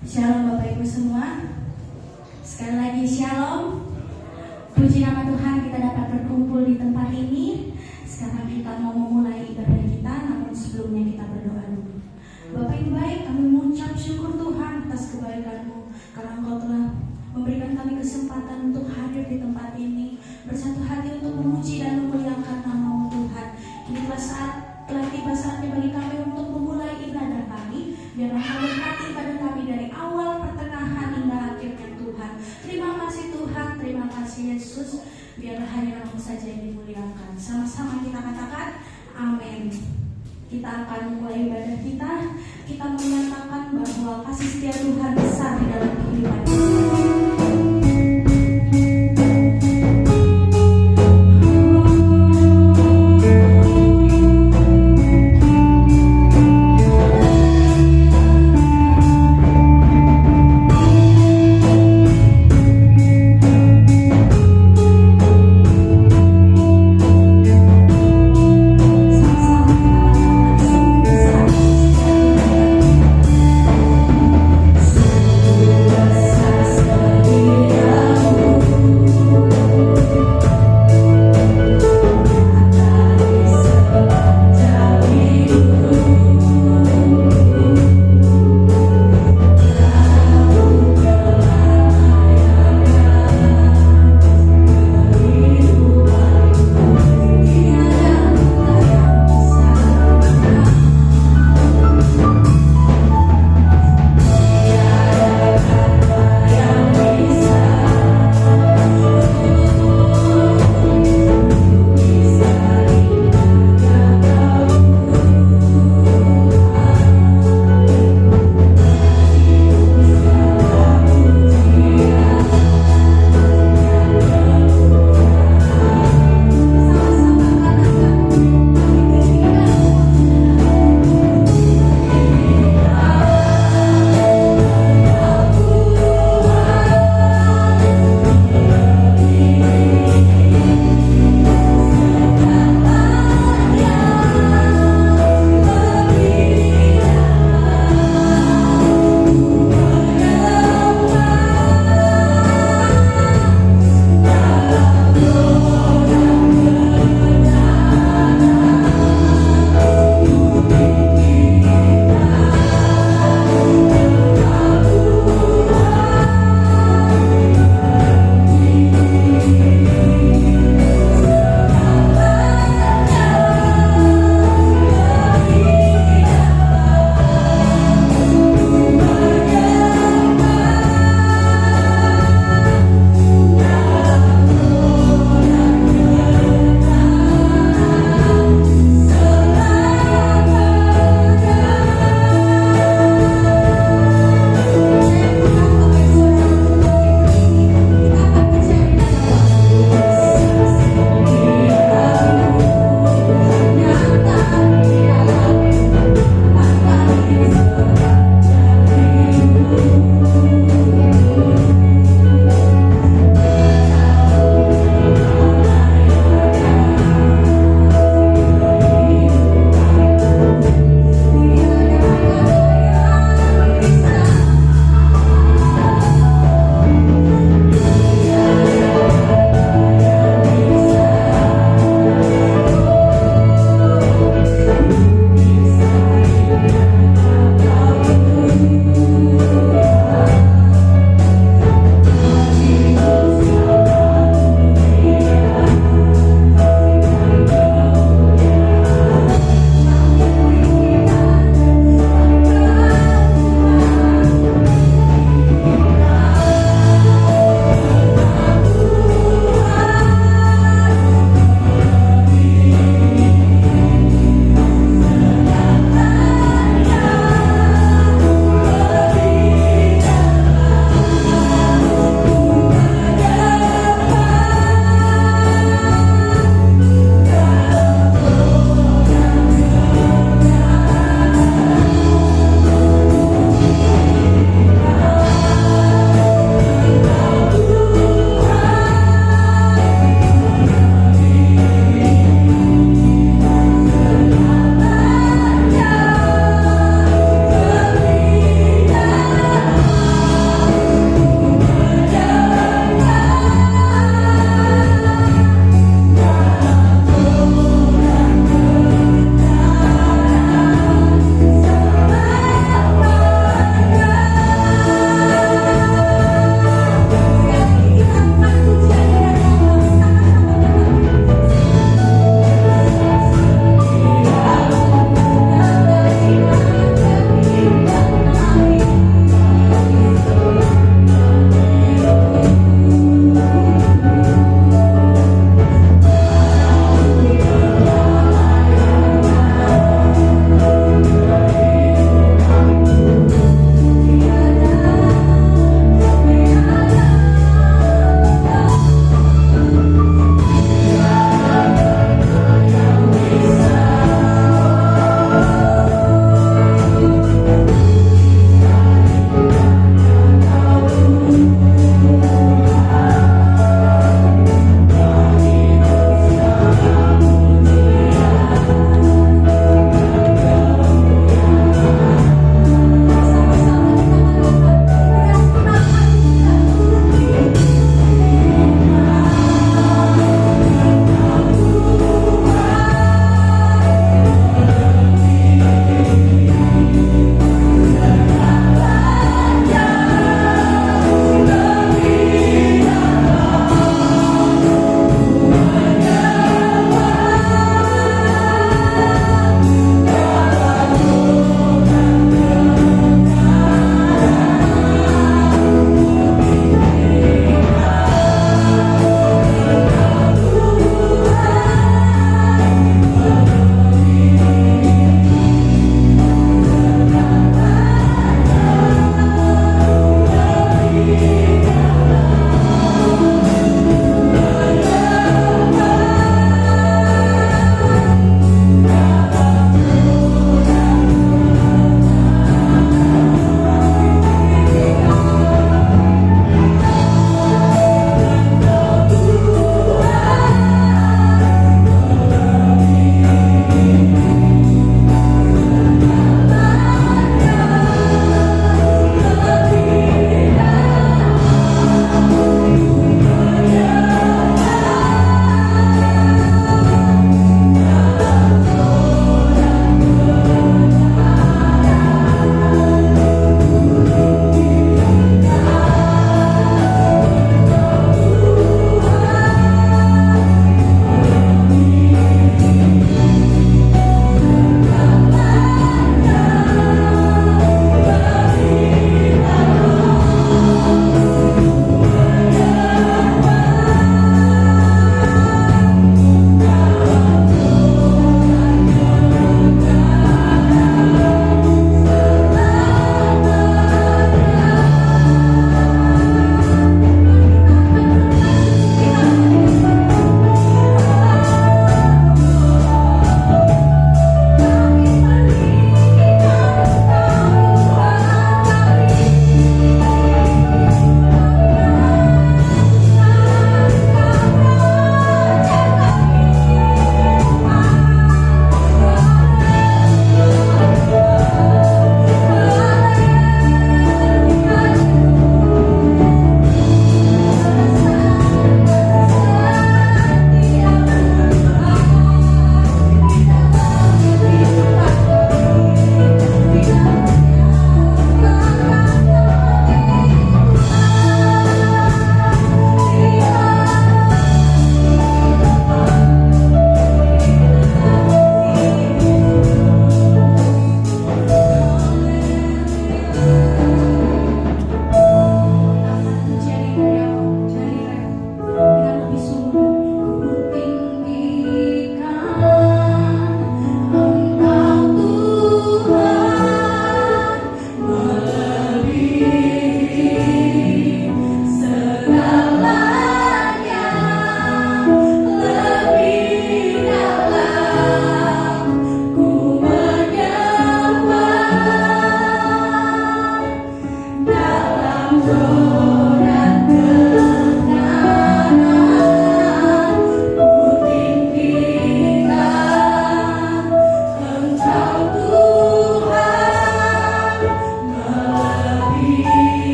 Shalom Bapak Ibu semua. Sekali lagi shalom. Puji nama Tuhan kita dapat berkumpul di tempat ini. Sekarang kita mau memulai ibadah kita, namun sebelumnya kita berdoa dulu. Bapak Ibu baik, kami mengucap syukur Tuhan atas kebaikan-Mu, karena Engkau telah memberikan kami kesempatan untuk hadir di tempat ini, bersatu hati untuk memuji dan memuliakan nama-Mu Tuhan. Kini telah tiba saatnya bagi kami untuk memulai ibadah kami. Biarlah Engkau berkati pada kami dari awal, pertengahan hingga akhirnya Tuhan. Terima kasih Tuhan, terima kasih Yesus. Biarlah hanya Nama-Mu saja yang dimuliakan. Sama-sama kita katakan amin. Kita akan mulai ibadah kita. Kita menyatakan bahwa kasih setia Tuhan besar di dalam kehidupan kita. Sungguh besar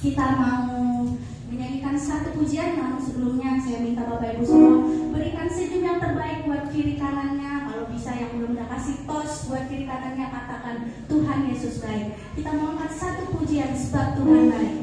Kita mau menyanyikan satu pujian, namun sebelumnya saya minta Bapak Ibu semua berikan senyum yang terbaik buat kiri kanannya. Kalau bisa yang belum udah kasih tos buat kiri kanannya, katakan Tuhan Yesus baik. Kita mau angkat satu pujian sebab Tuhan baik.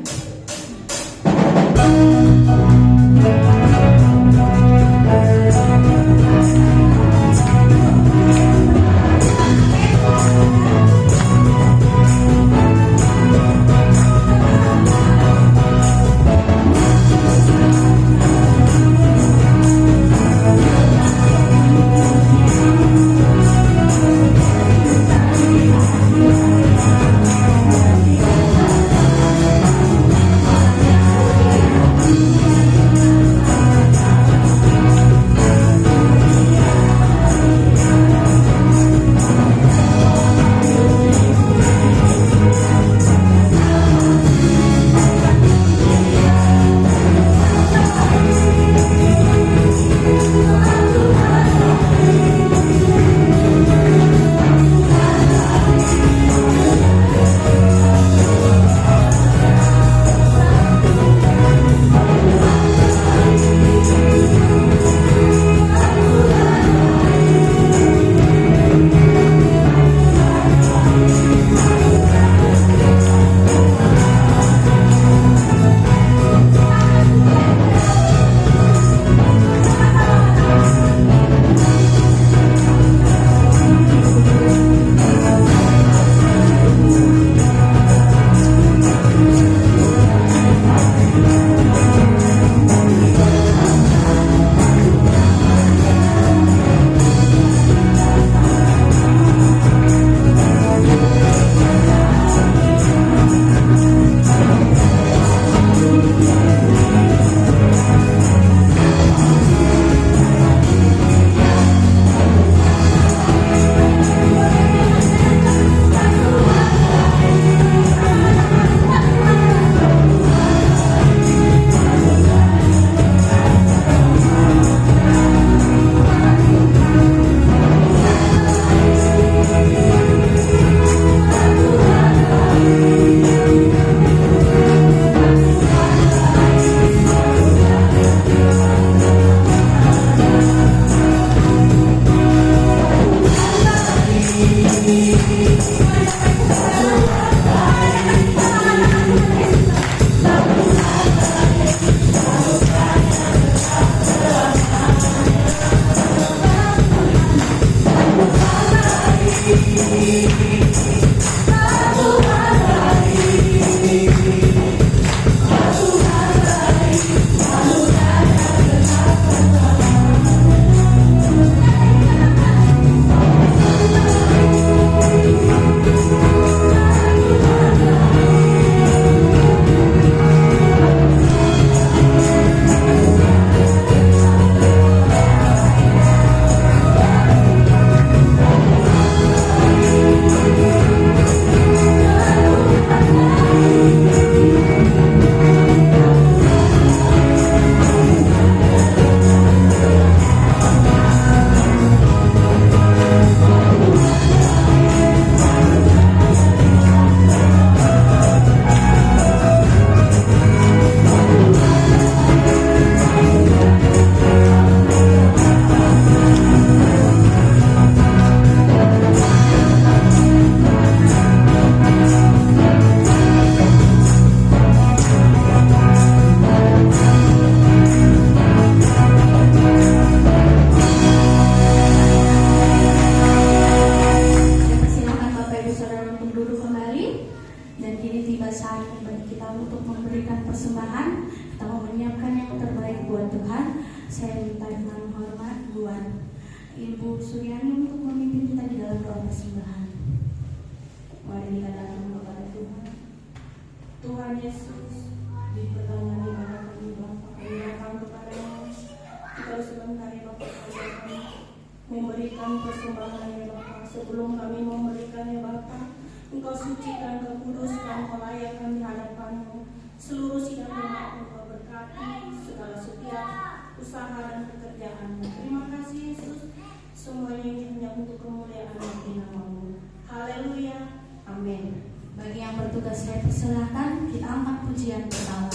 Memberikan persembahan ya Bapa, sebelum kami memberikan ya Bapa, Engkau sucikan, Engkau kuduskan, Engkau layakkan di hadapan-Mu. Seluruh sidang jemaat Engkau berkati, segala setiap usaha dan pekerjaan. Terima kasih Yesus, semuanya ini hanya untuk kemuliaan bagi nama-Mu. Haleluya, amin. Bagi yang bertugas saya persilahkan kita angkat pujian pertama.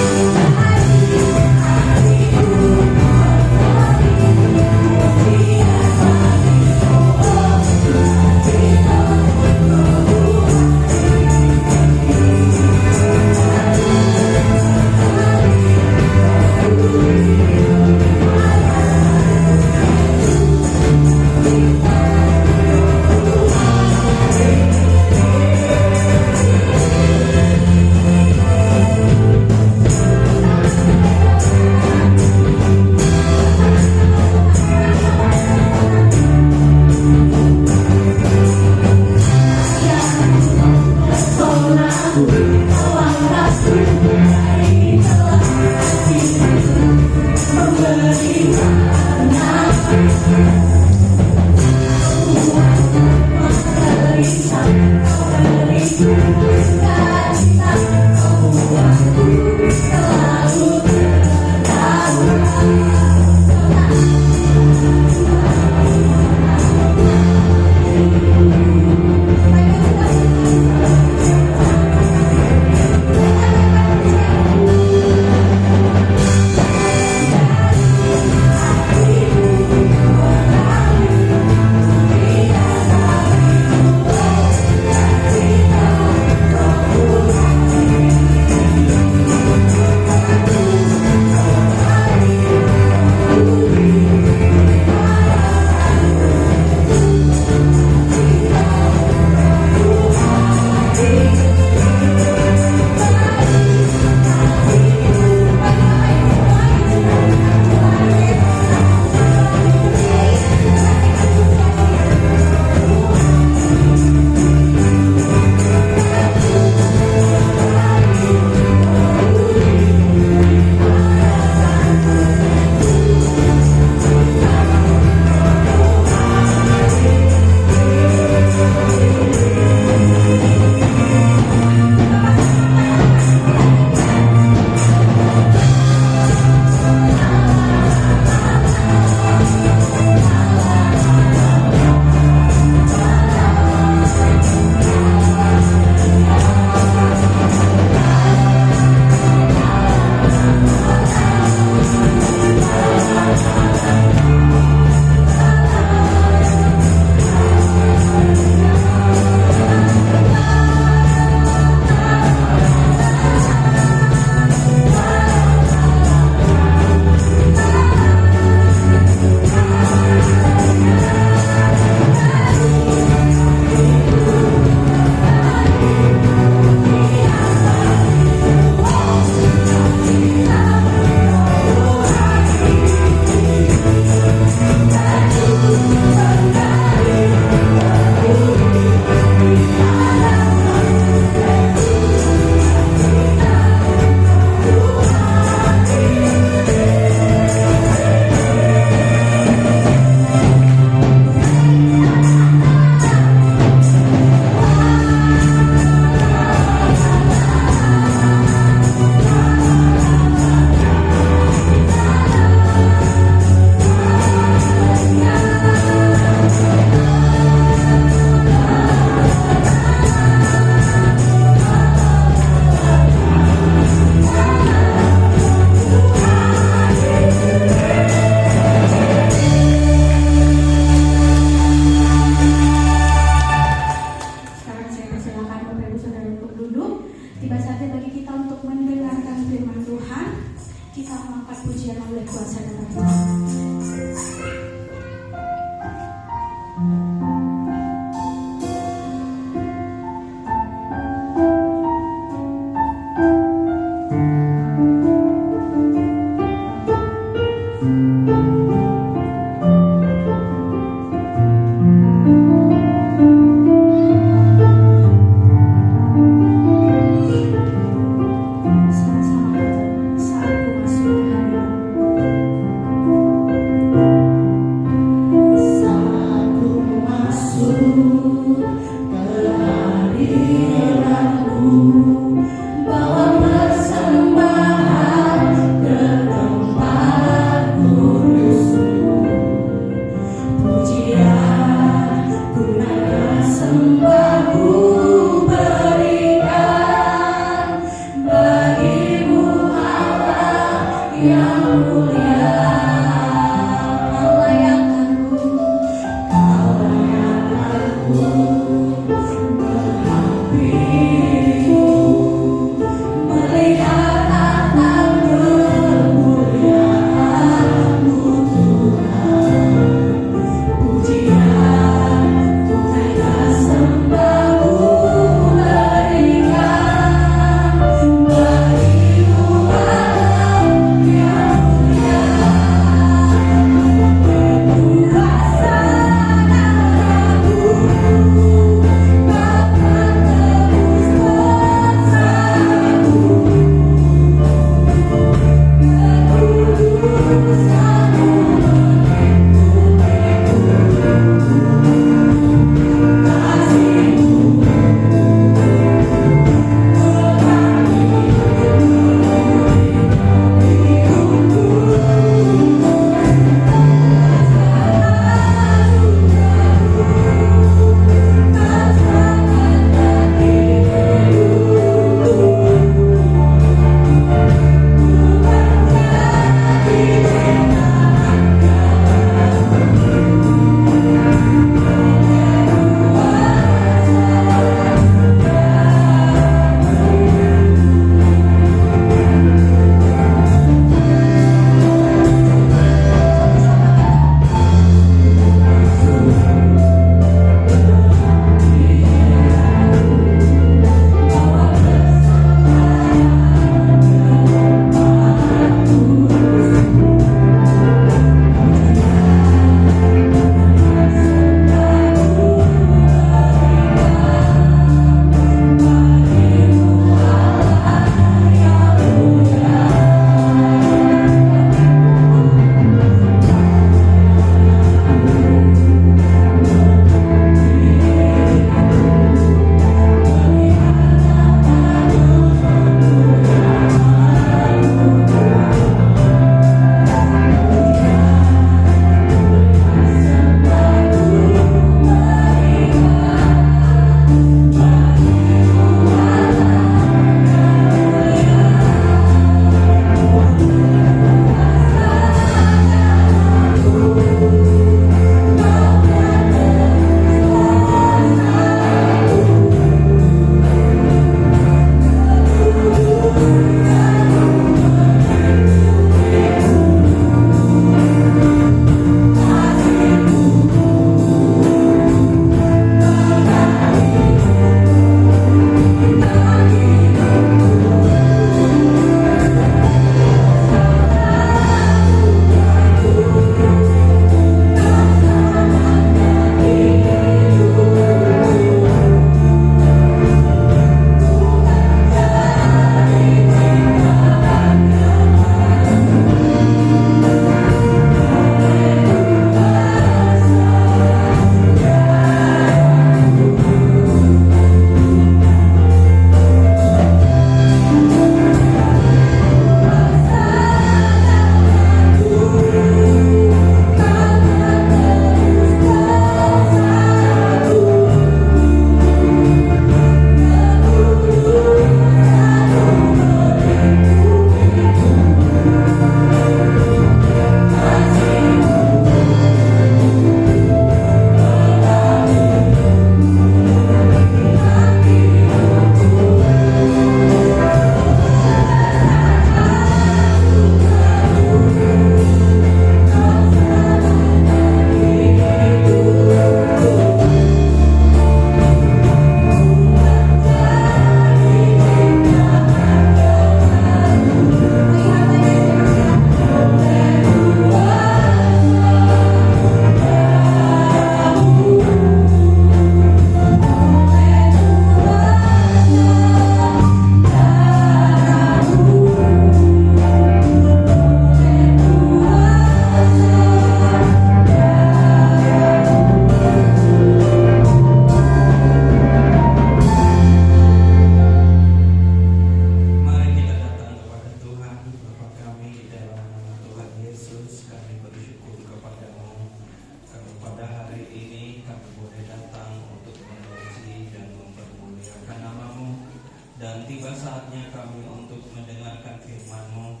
kami boleh datang untuk memuji dan mempermuliakan nama-Mu. Dan tiba saatnya kami untuk mendengarkan firman-Mu.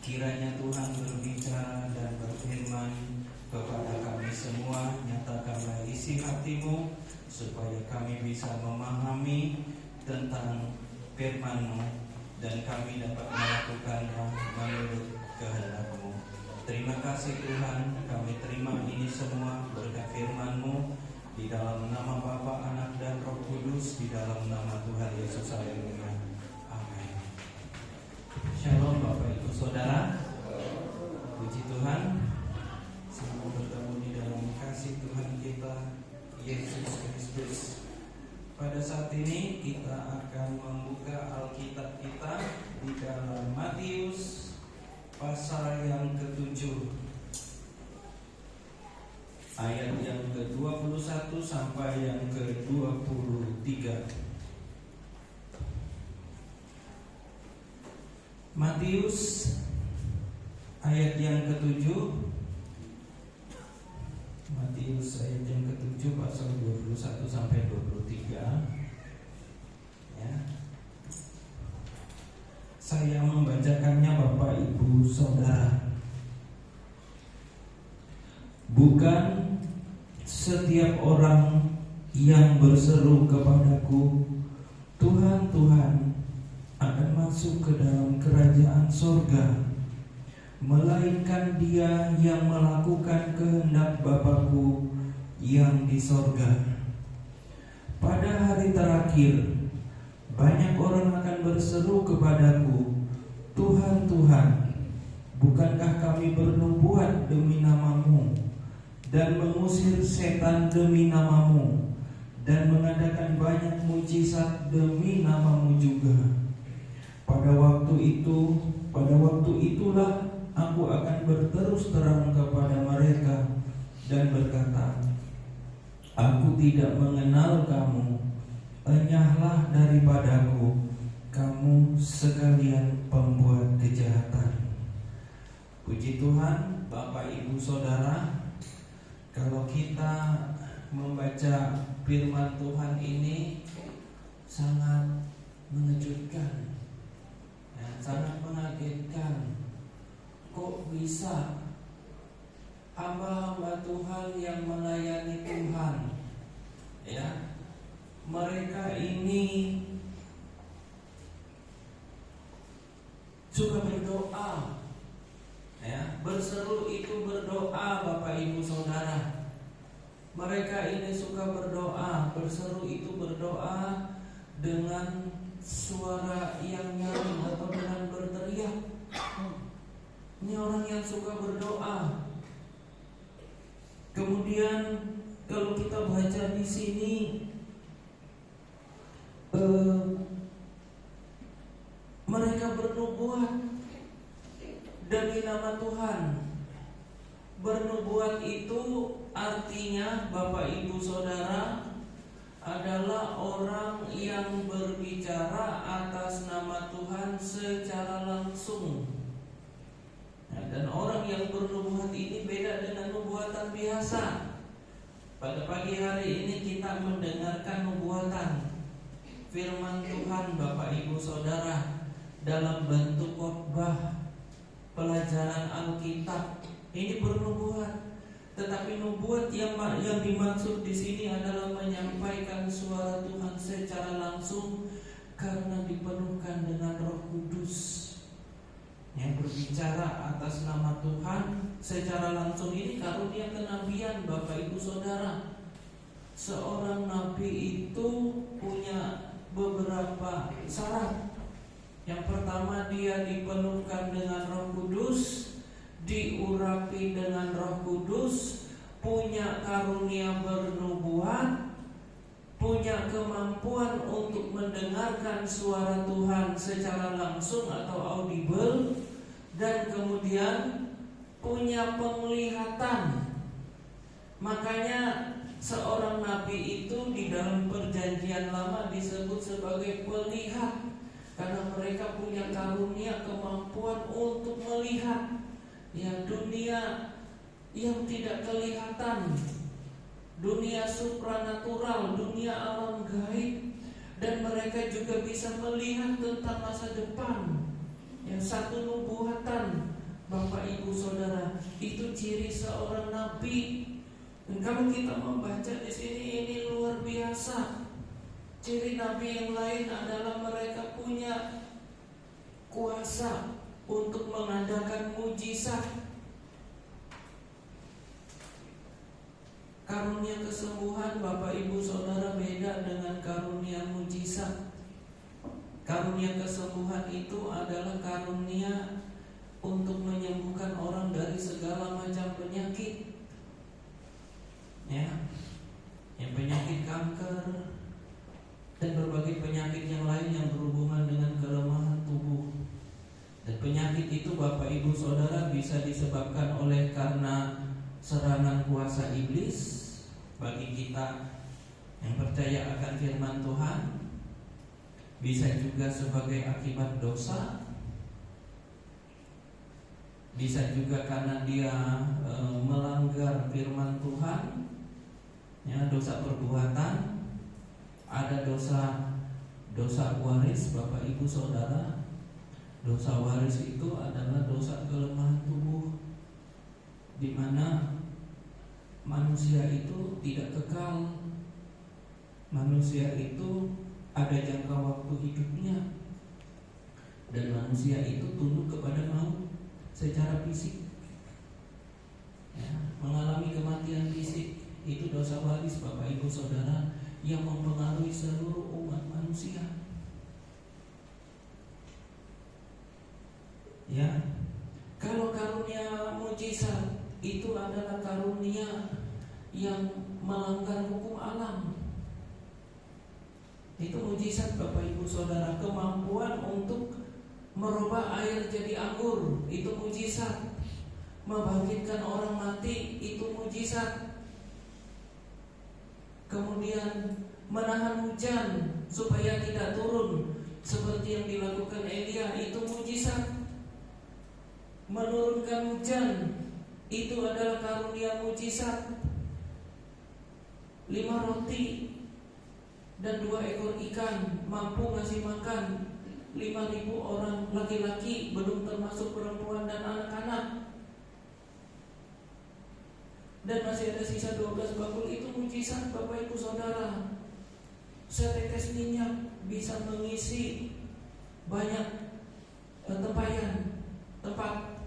Kiranya Tuhan berbicara dan berfirman kepada kami semua. Nyatakanlah isi hati-Mu supaya kami bisa memahami tentang firman-Mu dan kami dapat melakukannya menurut kehendak-Mu. Terima kasih Tuhan, kami terima ini semua berkat firman-Mu di dalam nama Bapa, Anak, dan Roh Kudus, di dalam nama Tuhan Yesus. Haleluya. Amin. Shalom Bapak Ibu Saudara. Puji Tuhan. Selamat bertemu di dalam kasih Tuhan kita Yesus Kristus. Pada saat ini kita akan membuka Alkitab kita di dalam Matius pasal yang ke-7, ayat yang ke-21 sampai yang ke-23. Matius ayat yang ke-7, Matius ayat yang ke-7 pasal 21 sampai 23. Ya. Saya membacakannya Bapak Ibu Saudara. Bukan setiap orang yang berseru kepadaku, Tuhan, Tuhan, akan masuk ke dalam kerajaan sorga, melainkan dia yang melakukan kehendak Bapa-Ku yang di sorga. Pada hari terakhir, banyak orang akan berseru kepadaku, Tuhan, Tuhan, bukankah kami bernubuat demi nama-Mu dan mengusir setan demi nama-Mu dan mengadakan banyak mujizat demi nama-Mu juga? Pada waktu itulah aku akan berterus terang kepada mereka dan berkata, aku tidak mengenal kamu, enyahlah daripadaku, kamu sekalian pembuat kejahatan. Puji Tuhan, Bapak Ibu Saudara, kalau kita membaca firman Tuhan ini sangat mengejutkan, ya, sangat mengagetkan. Kok bisa hamba-hamba Tuhan yang melayani Tuhan, ya, mereka ini suka berdoa, ya, berseru itu berdoa, Bapak Ibu Saudara. Mereka ini suka berdoa, berseru itu berdoa dengan suara yang nyaring atau dengan berteriak. Ini orang yang suka berdoa. Kemudian kalau kita baca di sini, mereka bernubuat demi nama Tuhan. Bernubuat itu artinya, Bapak Ibu Saudara, adalah orang yang berbicara atas nama Tuhan secara langsung. Nah, dan orang yang bernubuat ini beda dengan nubuatan biasa. Pada pagi hari ini kita mendengarkan nubuatan firman Tuhan, Bapak Ibu Saudara, dalam bentuk khotbah, pelajaran Alkitab. Ini bernubuat. Tetapi nubuat yang dimaksud di sini adalah menyampaikan suara Tuhan secara langsung karena dipenuhkan dengan Roh Kudus. Yang berbicara atas nama Tuhan secara langsung ini karunia kenabian, Bapak Ibu Saudara. Seorang nabi itu punya beberapa syarat. Yang pertama, dia dipenuhkan dengan Roh Kudus, diurapi dengan Roh Kudus, punya karunia bernubuat, punya kemampuan untuk mendengarkan suara Tuhan secara langsung atau audible, dan kemudian punya penglihatan. Makanya seorang nabi itu di dalam perjanjian lama disebut sebagai pelihat, karena mereka punya karunia kemampuan untuk melihat yang dunia yang tidak kelihatan. dunia supranatural, dunia alam gaib, dan mereka juga bisa melihat tentang masa depan. Yang satu nubuatan, Bapak Ibu Saudara, itu ciri seorang nabi. Dan kalau kita membaca di sini, ini luar biasa. Ciri nabi yang lain adalah mereka punya kuasa untuk mengadakan mujizat. Karunia kesembuhan, Bapak Ibu Saudara, beda dengan karunia mujizat. Karunia kesembuhan itu adalah karunia untuk menyembuhkan orang dari segala macam penyakit. Ya, yang penyakit kanker dan berbagai penyakit yang lain yang berhubungan dengan kelemahan tubuh. Dan penyakit itu, Bapak Ibu Saudara, bisa disebabkan oleh karena serangan kuasa iblis. Bagi kita yang percaya akan firman Tuhan, bisa juga sebagai akibat dosa, bisa juga karena dia melanggar firman Tuhan, ya, dosa perbuatan. Ada dosa waris, Bapak Ibu Saudara. Dosa waris itu adalah dosa kelemahan tubuh, di mana manusia itu tidak kekal. Manusia itu ada jangka waktu hidupnya, dan manusia itu tunduk kepada maut secara fisik, ya, mengalami kematian fisik. Itu dosa waris, Bapak Ibu Saudara, yang mempengaruhi seluruh umat manusia. Ya, kalau karunia mujizat itu adalah karunia yang melanggar hukum alam. Itu mujizat, Bapak Ibu Saudara. Kemampuan untuk merubah air jadi anggur, itu mujizat. Membangkitkan orang mati, itu mujizat. Kemudian menahan hujan supaya tidak turun seperti yang dilakukan Elia, itu mujizat. Menurunkan hujan, itu adalah karunia mujizat. 5 roti dan 2 ekor ikan mampu ngasih makan 5.000 orang laki-laki, belum termasuk perempuan dan anak-anak. Dan masih ada sisa 12 bakul, itu mujizat, Bapak Ibu Saudara. Setetes minyak bisa mengisi banyak tempayan, tempat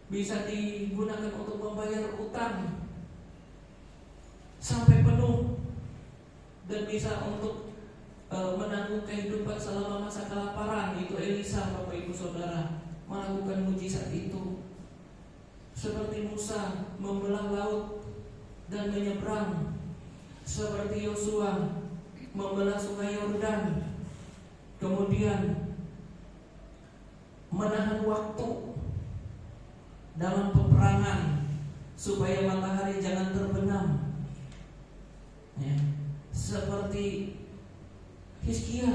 bisa digunakan untuk membayar utang sampai penuh, dan bisa untuk menanggung kehidupan selama masa kelaparan. Itu Elisa, Bapak Ibu Saudara, melakukan mujizat itu. Seperti Musa membelah laut dan menyeberang, seperti Yosua membelah sungai Yordan, kemudian menahan waktu dalam peperangan supaya matahari jangan terbenam, ya. Seperti Hizkia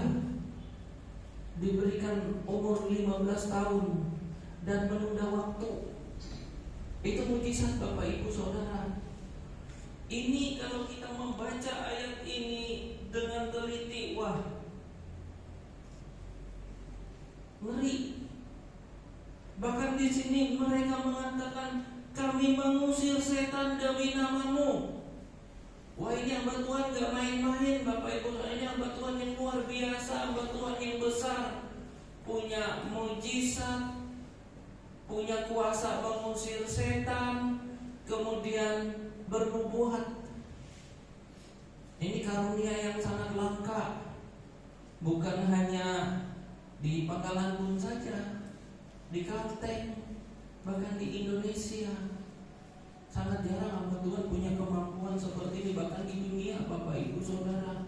diberikan umur 15 tahun dan menunda waktu. Itu mujizat, Bapak Ibu Saudara. Ini kalau kita membaca ayat ini dengan teliti, wah, ngeri. Bahkan di sini mereka mengatakan, kami mengusir setan demi nama-Mu. Wah, ini hamba Tuhan gak main-main, Bapak Ibu Saudara. Ini hamba Tuhan yang luar biasa, hamba Tuhan yang besar, punya mujizat, punya kuasa mengusir setan, kemudian bernubuat. Ini karunia yang sangat langka, bukan hanya di Pangkalan Bun saja, di Kalteng, bahkan di Indonesia. Sangat jarang hamba Tuhan punya kemampuan seperti ini, bahkan di dunia, Bapak Ibu Saudara.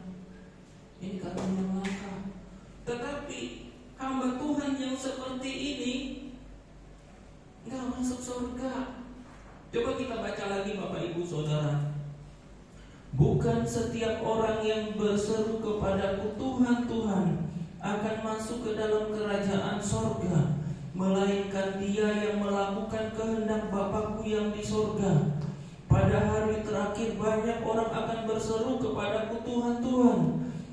Ini karunia yang langka. Tetapi hamba Tuhan yang seperti ini nggak masuk surga. Coba kita baca lagi, Bapak Ibu Saudara. Bukan setiap orang yang berseru kepadaku Tuhan, Tuhan akan masuk ke dalam kerajaan sorga, melainkan dia yang melakukan kehendak Bapakku yang di sorga. Pada hari terakhir banyak orang akan berseru kepadaku, Tuhan, Tuhan,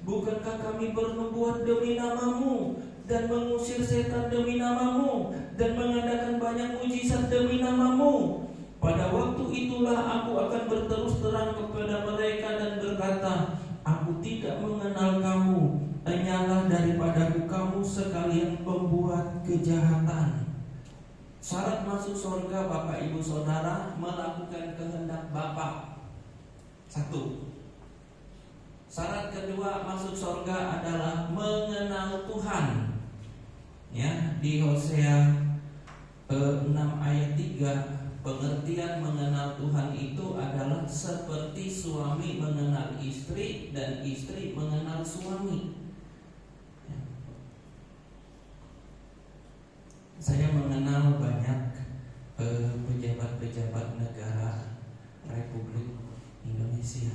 bukankah kami bernubuat demi nama-Mu dan mengusir setan demi nama-Mu dan mengadakan banyak mujizat demi nama-Mu? Pada waktu itulah aku akan berterus terang kepada mereka dan berkata, aku tidak mengenal kamu, enyalah daripadaku kamu sekalian pembuat kejahatan. Syarat masuk surga Bapak Ibu Saudara, melakukan kehendak Bapa. Satu. Syarat kedua masuk surga adalah mengenal Tuhan. Ya, di Hosea 6 ayat 3, pengertian mengenal Tuhan itu adalah seperti suami mengenal istri dan istri mengenal suami. Ya. Saya mengenal banyak pejabat-pejabat negara Republik Indonesia.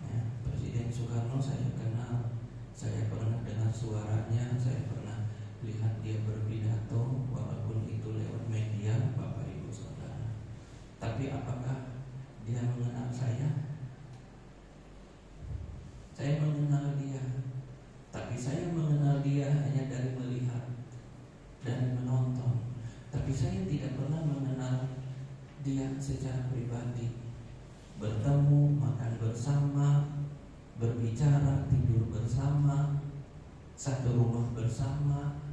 Ya, Presiden Soekarno saya kenal, saya pernah dengar suaranya, saya pernah lihat dia berpidato, walaupun itu lewat media, Bapak Ibu Saudara. Tapi apakah dia mengenal saya? Saya mengenal dia, tapi saya mengenal dia hanya dari melihat dan menonton. Tapi saya tidak pernah mengenal dia secara pribadi. Bertemu, makan bersama, berbicara, tidur bersama, satu rumah bersama.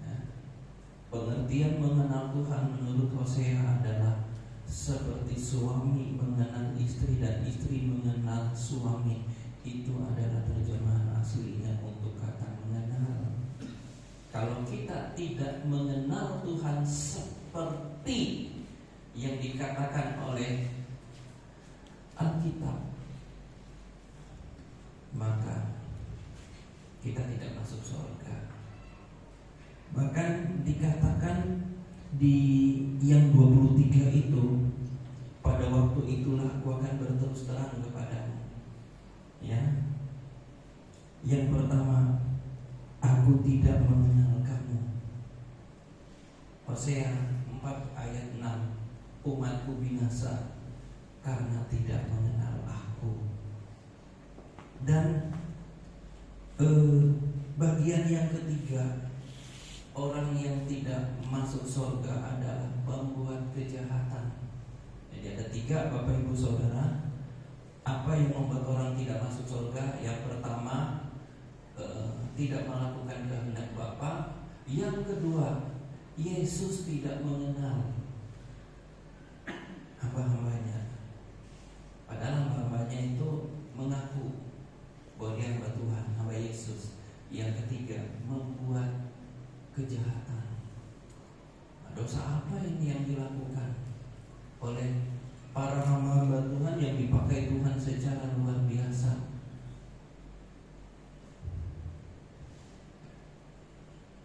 Ya. Pengertian mengenal Tuhan menurut Hosea adalah seperti suami mengenal istri dan istri mengenal suami. Itu adalah terjemahan aslinya untuk kata mengenal. Kalau kita tidak mengenal Tuhan seperti yang dikatakan oleh Alkitab, maka kita tidak masuk surga. Bahkan dikatakan di yang 23 itu, pada waktu itulah aku akan berterus terang kepadamu. Ya. Yang pertama, aku tidak mengenal kamu. Hosea 4 ayat 6, umatku binasa karena tidak mengenal aku. Dan bagian yang ketiga, orang yang tidak masuk surga adalah pembuat kejahatan. Jadi ada 3 Bapak Ibu Saudara. Apa yang membuat orang tidak masuk surga? Yang pertama, tidak melakukan kehendak Bapa. Yang kedua, Yesus tidak mengenal hamba-hambanya. Padahal hamba-hambanya itu mengaku bahwa dia hamba Tuhan, hamba Yesus. Yang ketiga, membuat kejahatan. Dosa apa ini yang dilakukan oleh para hamba Tuhan yang dipakai Tuhan secara luar biasa?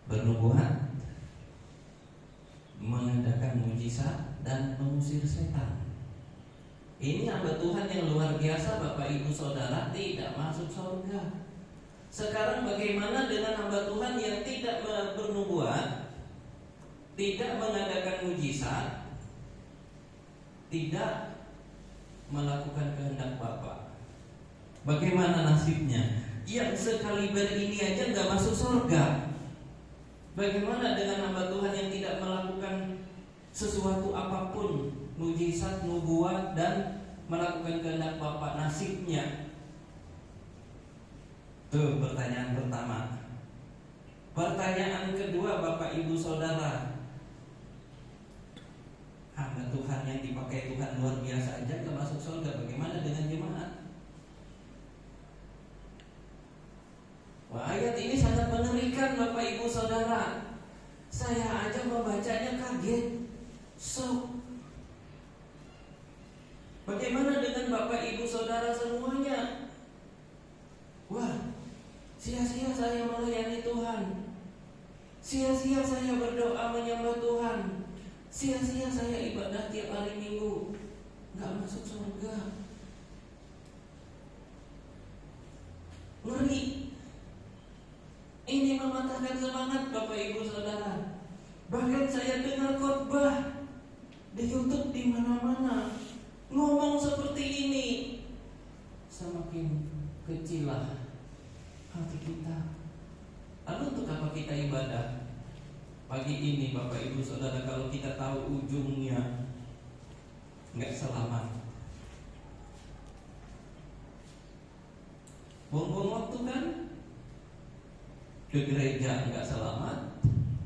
Bernubuat, mengadakan mujizat, dan mengusir setan. Ini hamba Tuhan yang luar biasa, Bapak Ibu Saudara, tidak masuk surga. Sekarang bagaimana dengan hamba Tuhan yang tidak bernubuat, tidak mengadakan mujizat, tidak melakukan kehendak Bapa? Bagaimana nasibnya? Yang sekaliber ini aja nggak masuk surga. Bagaimana dengan hamba Tuhan yang tidak melakukan sesuatu apapun, mujizat, nubuat, dan melakukan kehendak Bapa? Nasibnya? Itu pertanyaan pertama. Pertanyaan kedua, Bapak Ibu Saudara, hamba Tuhan yang dipakai Tuhan luar biasa aja nggak masuk surga. Bagaimana dengan jemaat? Wah, ayat ini sangat mengerikan, Bapak Ibu Saudara. Saya aja membacanya kaget, shock. Bagaimana dengan Bapak Ibu Saudara semuanya? Wah, sia-sia saya melayani Tuhan, sia-sia saya berdoa menyembah Tuhan, sia-sia saya ibadah tiap hari Minggu, nggak masuk surga. Ngeri. Ini mematahkan semangat Bapak Ibu Saudara. Bahkan saya dengar khotbah di YouTube di mana-mana ngomong seperti ini, semakin kecillah hati kita. Lalu untuk apa kita ibadah? Pagi ini Bapak Ibu Saudara, kalau kita tahu ujungnya nggak selamat, buang-buang waktu kan? Ke gereja nggak selamat,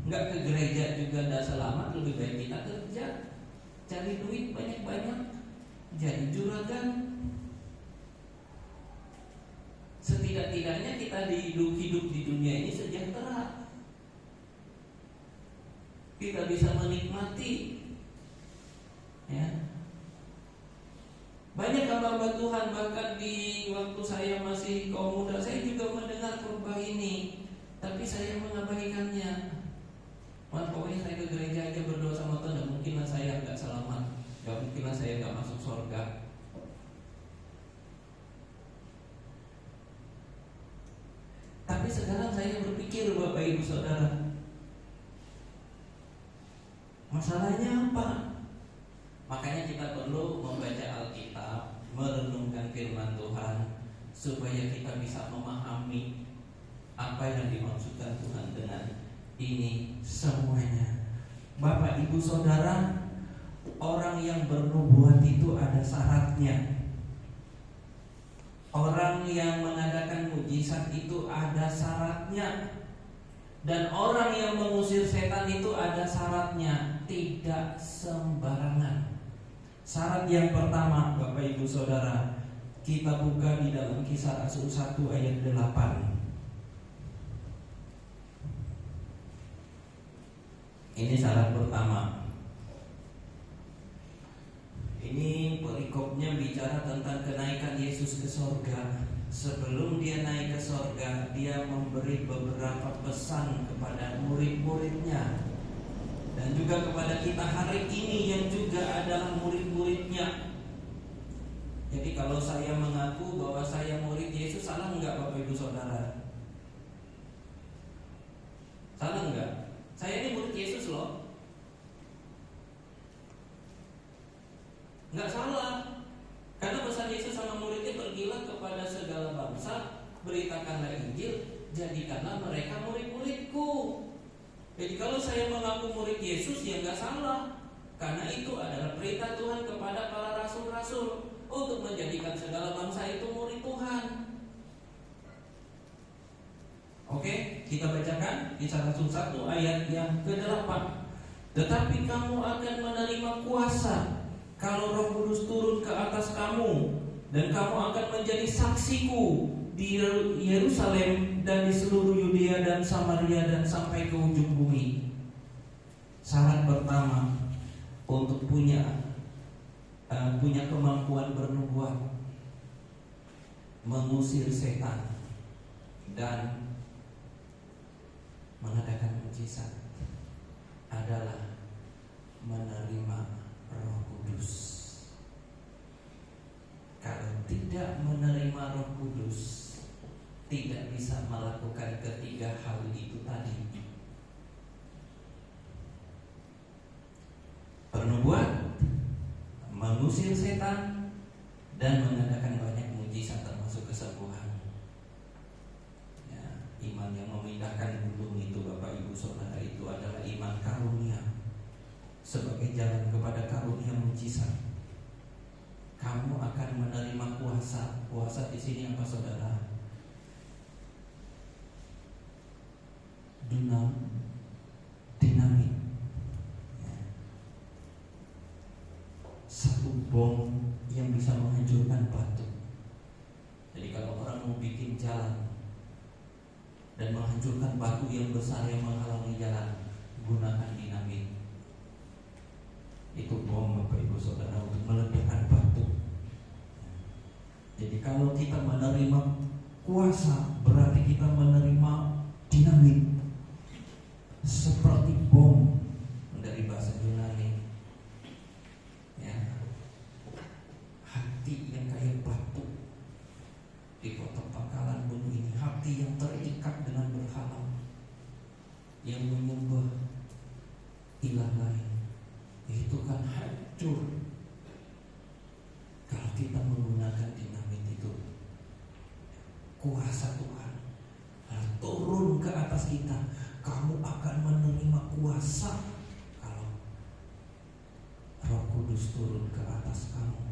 nggak ke gereja juga nggak selamat. Lebih baik kita kerja, cari duit banyak-banyak, jadi juragan. Setidak-tidaknya kita hidup di dunia ini sejahtera. Kita bisa menikmati, ya. Banyak hamba Tuhan, bahkan di waktu saya masih kaum muda, saya juga mendengar khotbah ini, tapi saya mengabaikannya. Pokoknya saya ke gereja aja berdoa sama Tuhan, dan mungkinlah saya nggak selamat, dan mungkinlah saya nggak masuk surga. Tapi sekarang saya berpikir Bapak Ibu Saudara, masalahnya apa? Makanya kita perlu membaca Alkitab, merenungkan firman Tuhan, supaya kita bisa memahami apa yang dimaksudkan Tuhan dengan ini semuanya. Bapak Ibu Saudara, orang yang bernubuat itu ada syaratnya. Orang yang mengadakan mujizat itu ada syaratnya. Dan orang yang mengusir setan itu ada syaratnya, tidak sembarangan. Syarat yang pertama, Bapak Ibu Saudara, kita buka di dalam Kisah Rasul 1 ayat 8. Ini syarat pertama. Ini perikopnya bicara tentang kenaikan Yesus ke sorga. Sebelum dia naik ke sorga, dia memberi beberapa pesan kepada murid-muridnya, dan juga kepada kita hari ini yang juga adalah murid-muridnya. Jadi kalau saya mengaku bahwa saya murid Yesus, salah enggak Bapak Ibu Saudara? Salah enggak? Saya ini murid Yesus loh. Enggak salah. Karena pesan Yesus sama muridnya, pergilah kepada segala bangsa, beritakanlah Injil, jadikanlah mereka murid-muridku. Jadi kalau saya mengaku murid Yesus, ya enggak salah. Karena itu adalah perintah Tuhan kepada para rasul-rasul untuk menjadikan segala bangsa itu murid Tuhan. Oke, kita bacakan Kisah Rasul 1 ayat yang ke-8. Tetapi kamu akan menerima kuasa kalau Roh Kudus turun ke atas kamu, dan kamu akan menjadi saksiku di Yerusalem dan di seluruh Yudea dan Samaria dan sampai ke ujung bumi. Syarat pertama untuk punya kemampuan bernubuat, mengusir setan, dan mengadakan mujizat adalah menerima Roh Kudus. Kalau tidak menerima Roh Kudus, tidak bisa melakukan ketiga hal itu tadi. Bernubuat, mengusir setan, dan mengadakan banyak mujizat termasuk kesembuhan. Ya, iman yang memindahkan gunung itu Bapak Ibu Saudara, itu adalah iman karunia sebagai jalan kepada karunia mujizat. Kamu akan menerima kuasa. Kuasa di sini apa Saudara? Dinamit. Satu bom yang bisa menghancurkan batu. Jadi kalau orang mau bikin jalan dan menghancurkan batu yang besar yang menghalangi jalan, gunakan dinamit. Itu bom Bapak Ibu Saudara untuk meledakkan batu. Jadi kalau kita menerima kuasa, berarti kita menerima dinamit, seperti bom dari bahasa Yunani. Ya, hati yang kayak batu di kota pangkalan bumi ini, hati yang terikat dengan berhala, yang menyembah ilah lain. Itu kan hancur. Kalau kita menggunakan dinamit itu, kuasa Tuhan turun ke atas kita. Kamu akan menerima kuasa kalau Roh Kudus turun ke atas kamu.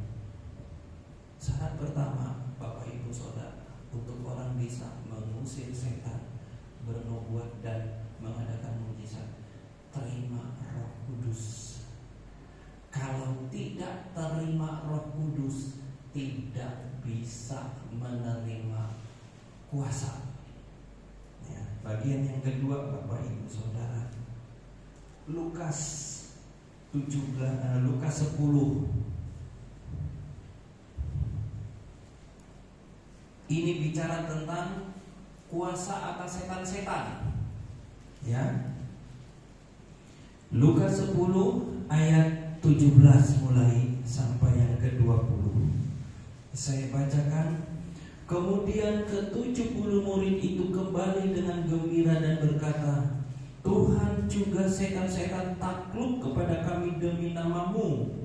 Syarat pertama, Bapak Ibu Saudara, untuk orang bisa mengusir setan, bernubuat dan mengadakan mujizat, terima Roh Kudus. Kalau tidak terima Roh Kudus, tidak bisa menerima kuasa. Ya, bagian yang kedua, Bapak Ibu Saudara, Lukas 10. Ini bicara tentang kuasa atas setan-setan. Ya. Lukas 10 ayat 17 mulai sampai yang ke-20. Saya bacakan. Kemudian ke-70 murid itu kembali dengan gembira dan berkata, Tuhan, juga setan-setan takluk kepada kami demi nama-Mu.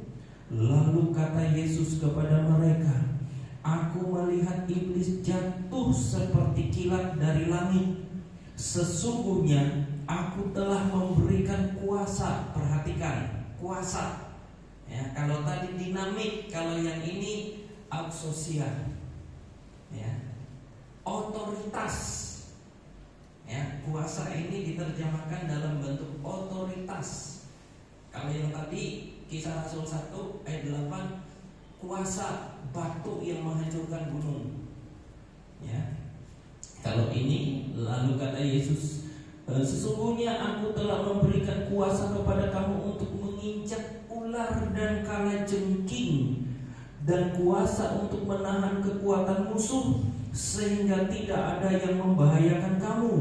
Lalu kata Yesus kepada mereka, Aku melihat iblis jatuh seperti kilat dari langit. Sesungguhnya aku telah memberikan kuasa. Perhatikan, kuasa. Ya, kalau tadi dinamik, kalau yang ini auxosia. Ya, otoritas. Ya, kuasa ini diterjemahkan dalam bentuk otoritas. Kalau yang tadi Kisah Rasul 1 ayat 8, kuasa batu yang menghancurkan gunung. Ya. Kalau ini, lalu kata Yesus, sesungguhnya aku telah memberikan kuasa kepada kamu untuk menginjak ular dan kalajengking, dan kuasa untuk menahan kekuatan musuh, sehingga tidak ada yang membahayakan kamu.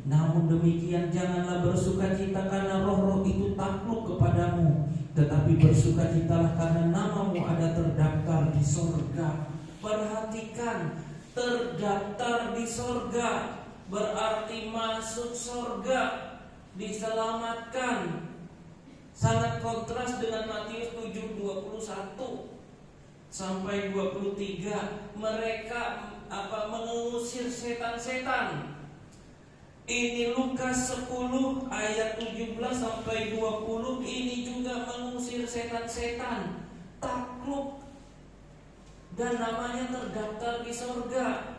Namun demikian janganlah bersukacita karena roh-roh itu takluk kepadamu, tetapi bersukacitalah karena namamu ada terdaftar di sorga. Perhatikan, terdaftar di sorga berarti masuk sorga, diselamatkan. Sangat kontras dengan Matius 7:21 sampai 23. Mereka mengusir setan-setan. Ini Lukas 10 ayat 17 sampai 20. Ini juga mengusir setan-setan, takluk, dan namanya terdaftar di sorga.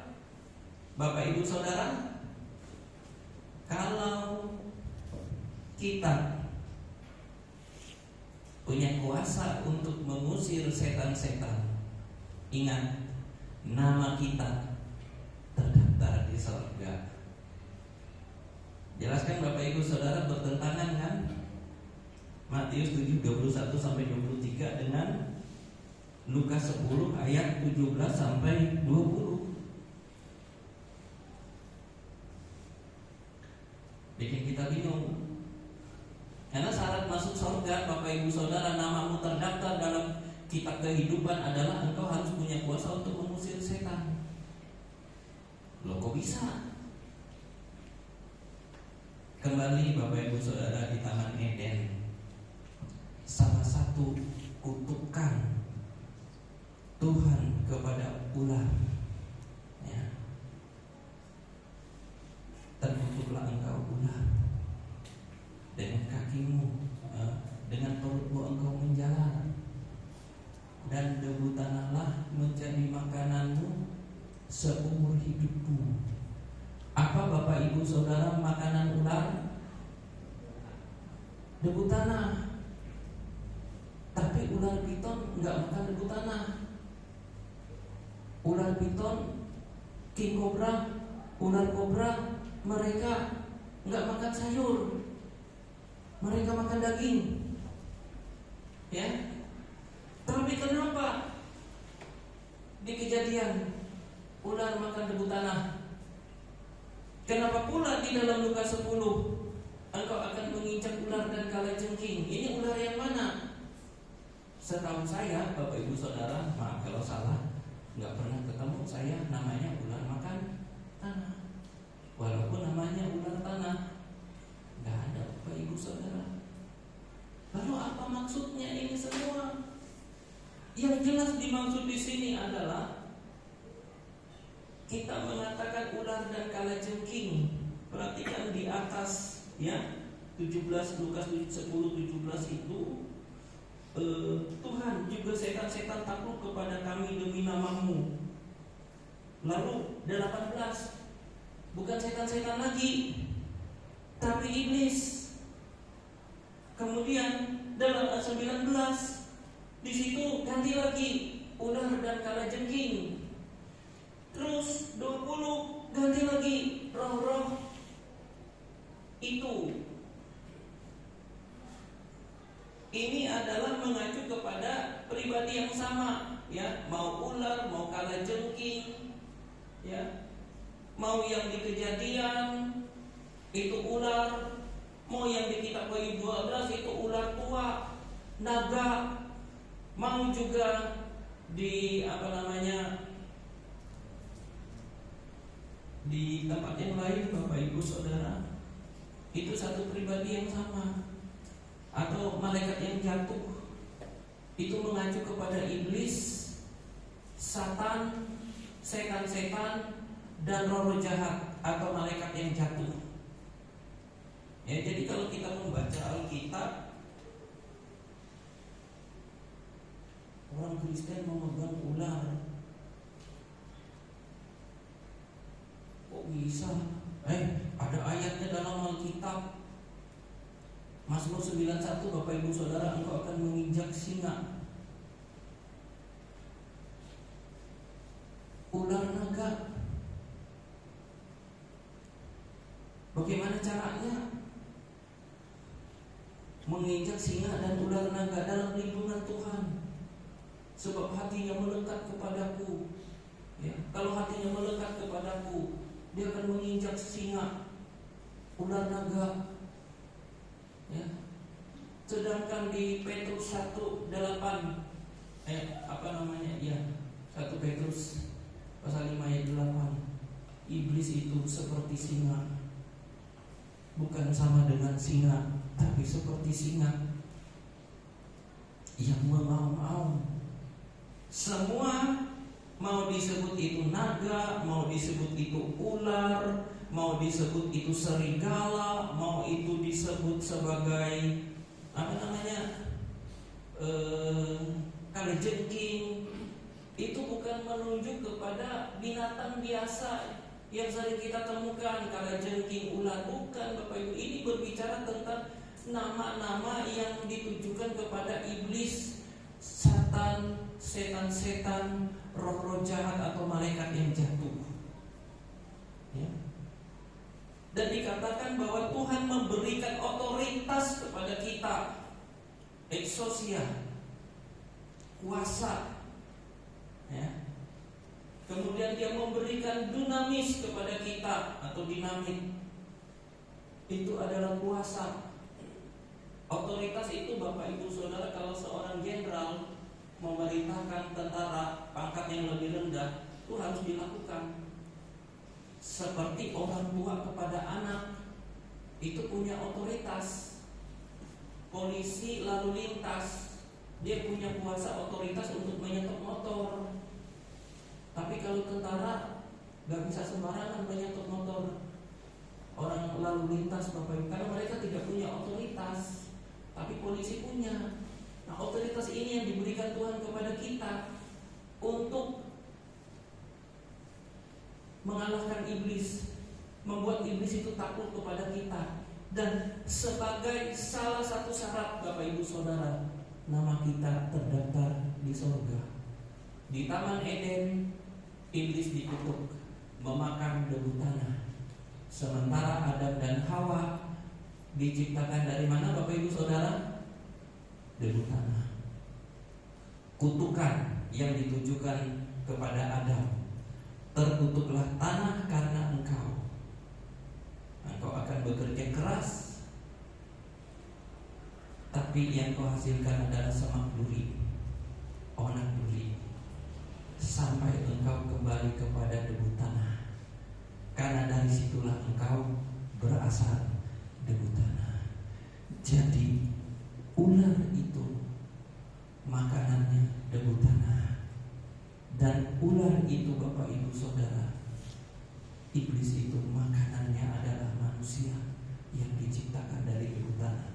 Bapak Ibu Saudara, kalau kita punya kuasa untuk mengusir setan-setan, ingat, nama kita terdaftar di sorga. Jelaskan Bapak Ibu Saudara, bertentangan kan Matius 7:21 sampai 23 dengan Lukas 10 ayat 17 sampai 20. Bikin kita bingung. Karena syarat masuk surga, Bapak Ibu Saudara, namamu terdaftar dalam kitab kehidupan adalah engkau harus punya kuasa untuk mengusir setan. Loh, kok bisa? Kembali Bapak Ibu Saudara di Taman Eden, salah satu kutukan Tuhan kepada ular, ya, terkutuklah engkau ular, dengan kakimu, dengan perutmu engkau menjalar, dan debu tanahlah menjadi makananmu seumur hidupmu. Apa Bapak Ibu Saudara makanan ular? Debu tanah. Tapi ular piton enggak makan debu tanah. Ular piton, king cobra, ular kobra, mereka enggak makan sayur. Mereka makan daging. Ya. Tapi kenapa di Kejadian ular makan debu tanah? Kenapa pula di dalam Lukas 10 engkau akan menginjak ular dan kalajengking? Ini ular yang mana? Setahu saya, Bapak Ibu Saudara, maaf kalau salah, nggak pernah ketemu saya namanya ular makan tanah. Walaupun namanya ular tanah, nggak ada Bapak Ibu Saudara. Lalu apa maksudnya ini semua? kita mengatakan ular dan kalajengking. Perhatikan di atas ya, 17 Lukas 10:17 itu, Tuhan juga setan-setan takluk kepada kami demi nama-Mu. Lalu 18, bukan setan-setan lagi, tapi iblis. Kemudian dalam 19, di situ ganti lagi ular dan kalajengking. Terus 20 ganti lagi roh-roh itu. Ini adalah mengacu kepada pribadi yang sama, ya, mau ular, mau kalajengking, ya, mau yang di Kejadian itu ular, mau yang di kitab Wahyu 12 itu ular tua, naga, mau juga di di tempat yang lain, Bapak Ibu Saudara, itu satu pribadi yang sama. Atau malaikat yang jatuh, itu mengacu kepada iblis, Satan, setan-setan, dan roh jahat atau malaikat yang jatuh. Ya, jadi kalau kita membaca Alkitab, orang Kristen memegang ular, kok bisa? Ada ayatnya dalam Alkitab. Mazmur 91, Bapak Ibu Saudara, engkau akan menginjak singa. Ular naga. Bagaimana caranya? Menginjak singa dan ular naga dalam lindungan Tuhan. Sebab hatinya melekat kepadaku. Ya, kalau hatinya melekat kepadaku, dia akan menginjak singa, ular naga. Ya. Sedangkan di Petrus 1:8, 1 Petrus pasal 5 ayat 8, iblis itu seperti singa, bukan sama dengan singa, tapi seperti singa yang mengaum-aum. Semua mau disebut itu naga, mau disebut itu ular, mau disebut itu serigala, mau itu disebut sebagai kalajengking, itu bukan menunjuk kepada binatang biasa yang sering kita temukan, kalajengking, ular, bukan, Bapak Ibu. Ini berbicara tentang nama-nama yang ditujukan kepada iblis, Satan, setan-setan, roh-roh jahat atau malaikat yang jatuh. Ya. Dan dikatakan bahwa Tuhan memberikan otoritas kepada kita, exousia, kuasa. Ya. Kemudian Dia memberikan dunamis kepada kita atau dinamit. Itu adalah kuasa. Otoritas itu, Bapak Ibu Saudara, kalau seorang jenderal memerintahkan tentara pangkat yang lebih rendah, itu harus dilakukan. Seperti orang tua kepada anak, itu punya otoritas. Polisi lalu lintas, dia punya kuasa otoritas untuk menyetop motor. Tapi kalau tentara gak bisa sembarangan menyetop motor orang lalu lintas, Bapak Ibu, karena mereka tidak punya otoritas. Tapi polisi punya. Nah, otoritas ini yang diberikan Tuhan kepada kita untuk mengalahkan iblis, membuat iblis itu takut kepada kita. Dan sebagai salah satu syarat, Bapak Ibu Saudara, nama kita terdaftar di surga. Di Taman Eden, iblis dikutuk memakan debu tanah. Sementara Adam dan Hawa diciptakan dari mana, Bapak Ibu Saudara? Debu tanah. Kutukan yang ditujukan kepada Adam, terkutuklah tanah karena engkau akan bekerja keras, tapi yang kau hasilkan adalah semak duri, onak duri, sampai engkau kembali kepada debu tanah, karena dari situlah engkau berasal, debu tanah. Jadi ular itu makanannya debu tanah, dan ular itu, Bapak Ibu Saudara, iblis itu makanannya adalah manusia yang diciptakan dari debu tanah.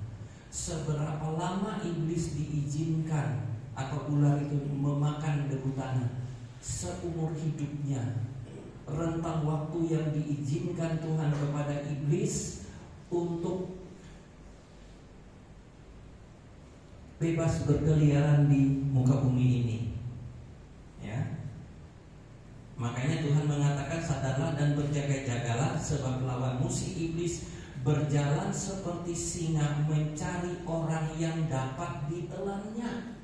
Seberapa lama iblis diizinkan atau ular itu memakan debu tanah? Seumur hidupnya. Rentang waktu yang diizinkan Tuhan kepada iblis untuk bebas berkeliaran di muka bumi ini, ya. Makanya Tuhan mengatakan, sadarlah dan berjaga-jagalah, sebab lawanmu si iblis berjalan seperti singa mencari orang yang dapat ditelannya,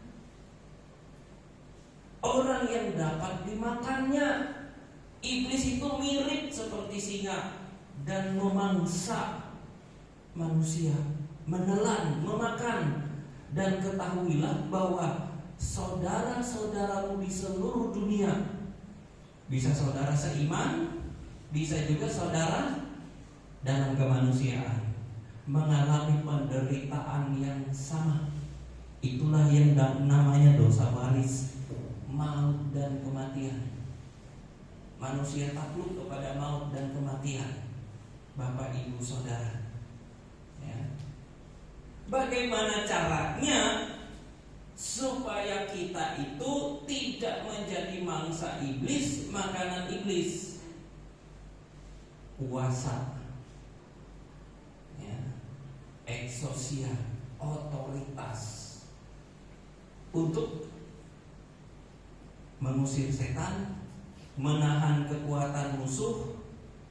orang yang dapat dimakannya. Iblis itu mirip seperti singa dan memangsa manusia, menelan, memakan. Dan ketahuilah bahwa saudara-saudaramu di seluruh dunia, bisa saudara seiman, bisa juga saudara dalam kemanusiaan, mengalami penderitaan yang sama. Itulah yang namanya dosa waris, maut dan kematian. Manusia takluk kepada maut dan kematian, Bapak Ibu Saudara, ya. Bagaimana caranya supaya kita itu tidak menjadi mangsa iblis, makanan iblis? Kuasa, ya, eksosia, otoritas untuk mengusir setan, menahan kekuatan musuh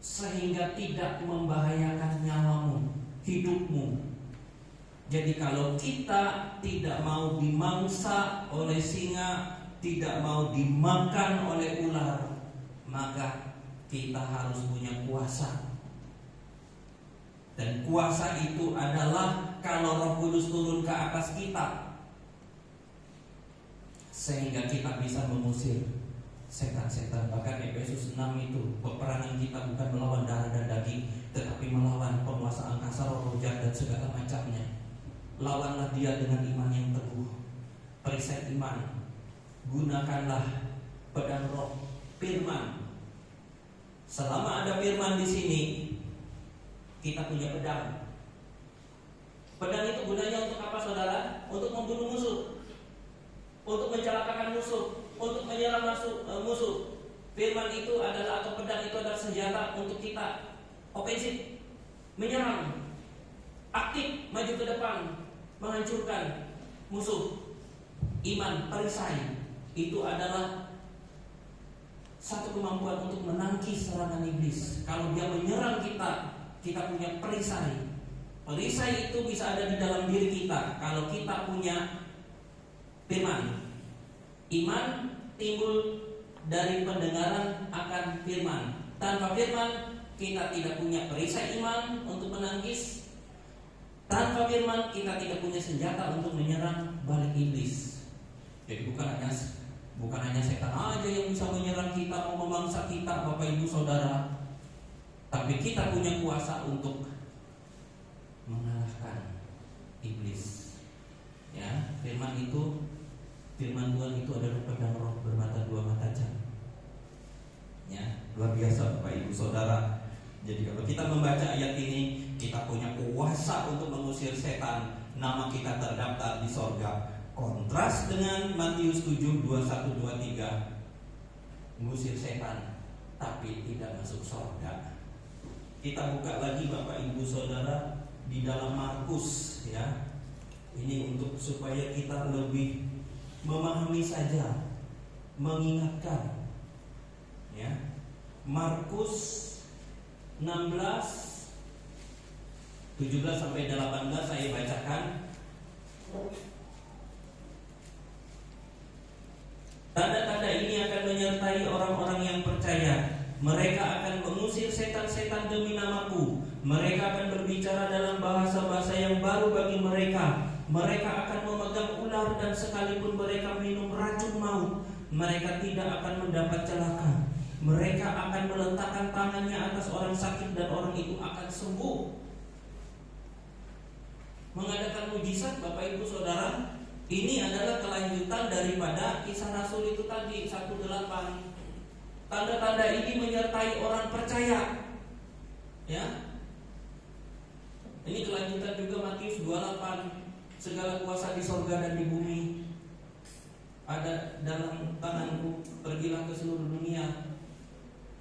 sehingga tidak membahayakan nyawamu, hidupmu. Jadi kalau kita tidak mau dimangsa oleh singa, tidak mau dimakan oleh ular, maka kita harus punya kuasa. Dan kuasa itu adalah kalau Roh Kudus turun ke atas kita, sehingga kita bisa mengusir setan-setan. Bahkan Efesus 6 itu, peperangan kita bukan melawan darah dan daging, tetapi melawan penguasa angkasa, roh jahat dan segala macamnya. Lawanlah dia dengan iman yang teguh, perisai iman. Gunakanlah pedang roh, firman. Selama ada firman di sini, kita punya pedang. Pedang itu gunanya untuk apa, saudara? Untuk membunuh musuh, untuk mencelakakan musuh, untuk menyerang musuh. Firman itu adalah, atau pedang itu adalah senjata untuk kita ofensif, menyerang, aktif, maju ke depan, menghancurkan musuh. Iman, perisai, itu adalah satu kemampuan untuk menangkis serangan iblis. Kalau dia menyerang kita, kita punya perisai. Perisai itu bisa ada di dalam diri kita kalau kita punya firman. Iman timbul dari pendengaran akan firman. Tanpa firman, kita tidak punya perisai iman untuk menangkis. Tanpa firman, kita tidak punya senjata untuk menyerang balik iblis. Jadi bukan hanya setan aja yang bisa menyerang kita, mau memangsa kita, Bapak Ibu Saudara, tapi kita punya kuasa untuk mengalahkan iblis. Ya, firman Tuhan itu adalah pedang roh bermata dua mata tajam. Ya, luar biasa Bapak Ibu Saudara. Jadi kalau kita membaca ayat ini, kita punya kuasa untuk mengusir setan. Nama kita terdaftar di sorga. Kontras dengan Matius 7, 21, 23. Mengusir setan, tapi tidak masuk sorga. Kita buka lagi Bapak Ibu Saudara di dalam Markus, ya. Ini untuk supaya kita lebih memahami saja, mengingatkan, ya. Markus 16 17 sampai 18 saya bacakan. Tanda-tanda ini akan menyertai orang-orang yang percaya. Mereka akan mengusir setan-setan demi namaku. Mereka akan berbicara dalam bahasa-bahasa yang baru bagi mereka. Mereka akan memegang ular, dan sekalipun mereka minum racun maut, mereka tidak akan mendapat celaka. Mereka akan meletakkan tangannya atas orang sakit, dan orang itu akan sembuh. Mengadakan mujizat, Bapak Ibu Saudara, ini adalah kelanjutan daripada Kisah Rasul itu tadi 1:8. Tanda-tanda ini menyertai orang percaya. Ya. Ini kelanjutan juga Matius 28. Segala kuasa di sorga dan di bumi ada dalam tanganku, pergilah ke seluruh dunia.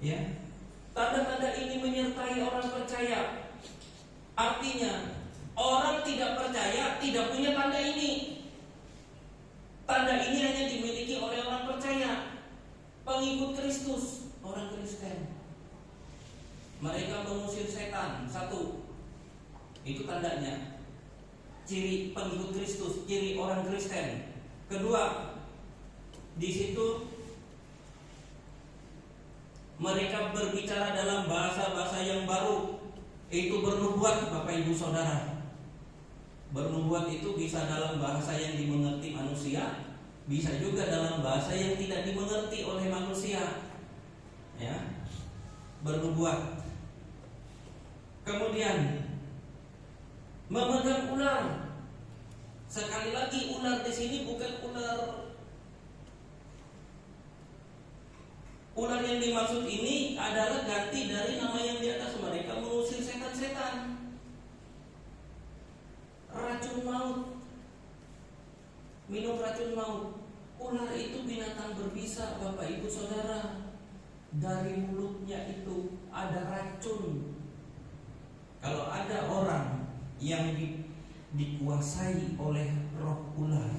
Ya. Tanda-tanda ini menyertai orang percaya. Artinya orang tidak percaya tidak punya tanda ini. Tanda ini hanya dimiliki oleh orang percaya, pengikut Kristus, orang Kristen. Mereka mengusir setan. Satu, itu tandanya, ciri pengikut Kristus, ciri orang Kristen. Kedua, di situ mereka berbicara dalam bahasa-bahasa yang baru. Itu bernubuat, Bapak Ibu Saudara. Bernubuat itu bisa dalam bahasa yang dimengerti manusia, bisa juga dalam bahasa yang tidak dimengerti oleh manusia. Ya, bernubuat. Kemudian memegang ular. Sekali lagi, ular di sini bukan ular yang dimaksud ini adalah ganti dari nama yang di atas. Mereka mengusir setan-setan. Racun maut, minum racun maut. Ular itu binatang berbisa, Bapak Ibu Saudara. Dari mulutnya itu ada racun. Kalau ada orang yang dikuasai oleh roh ular,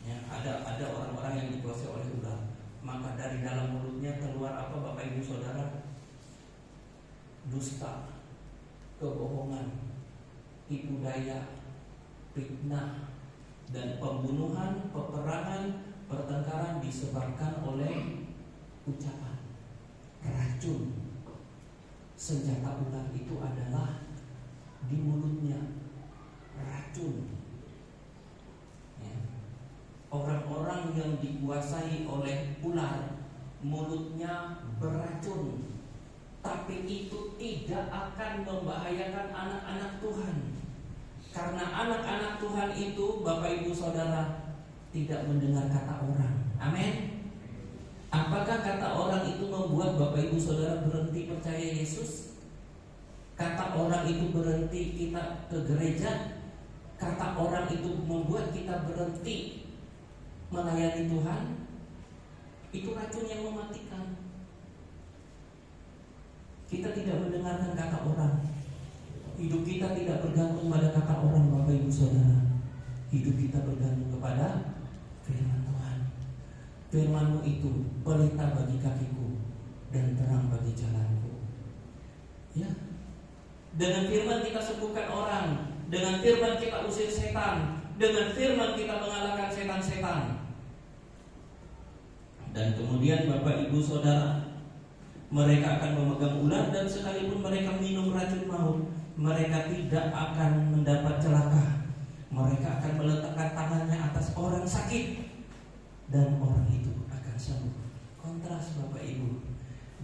ya, ada orang-orang yang dikuasai oleh ular, maka dari dalam mulutnya keluar apa, Bapak Ibu Saudara? Dusta, kebohongan, tipu daya, fitnah, dan pembunuhan, peperangan, pertengkaran disebabkan oleh ucapan, racun. Senjata ular itu adalah di mulutnya, racun. Ya. Orang-orang yang dikuasai oleh ular, mulutnya beracun, tapi itu tidak akan membahayakan anak-anak Tuhan. Karena anak-anak Tuhan itu, Bapak Ibu Saudara, tidak mendengar kata orang. Amin. Apakah kata orang itu membuat Bapak Ibu Saudara berhenti percaya Yesus? Kata orang itu berhenti kita ke gereja? Kata orang itu membuat kita berhenti melayani Tuhan? Itu racun yang mematikan. Kita tidak mendengarkan kata orang. Hidup kita tidak bergantung pada kata orang, Bapak Ibu Saudara. Hidup kita bergantung kepada firman Tuhan. Firman-Mu itu pelita bagi kakiku dan terang bagi jalanku. Ya. Dengan firman kita sembuhkan orang, dengan firman kita usir setan, dengan firman kita mengalahkan setan-setan. Dan kemudian Bapak Ibu Saudara, mereka akan memegang ular, dan sekalipun mereka minum racun maut, mereka tidak akan mendapat celaka. Mereka akan meletakkan tangannya atas orang sakit dan orang itu akan sembuh. Kontras Bapak Ibu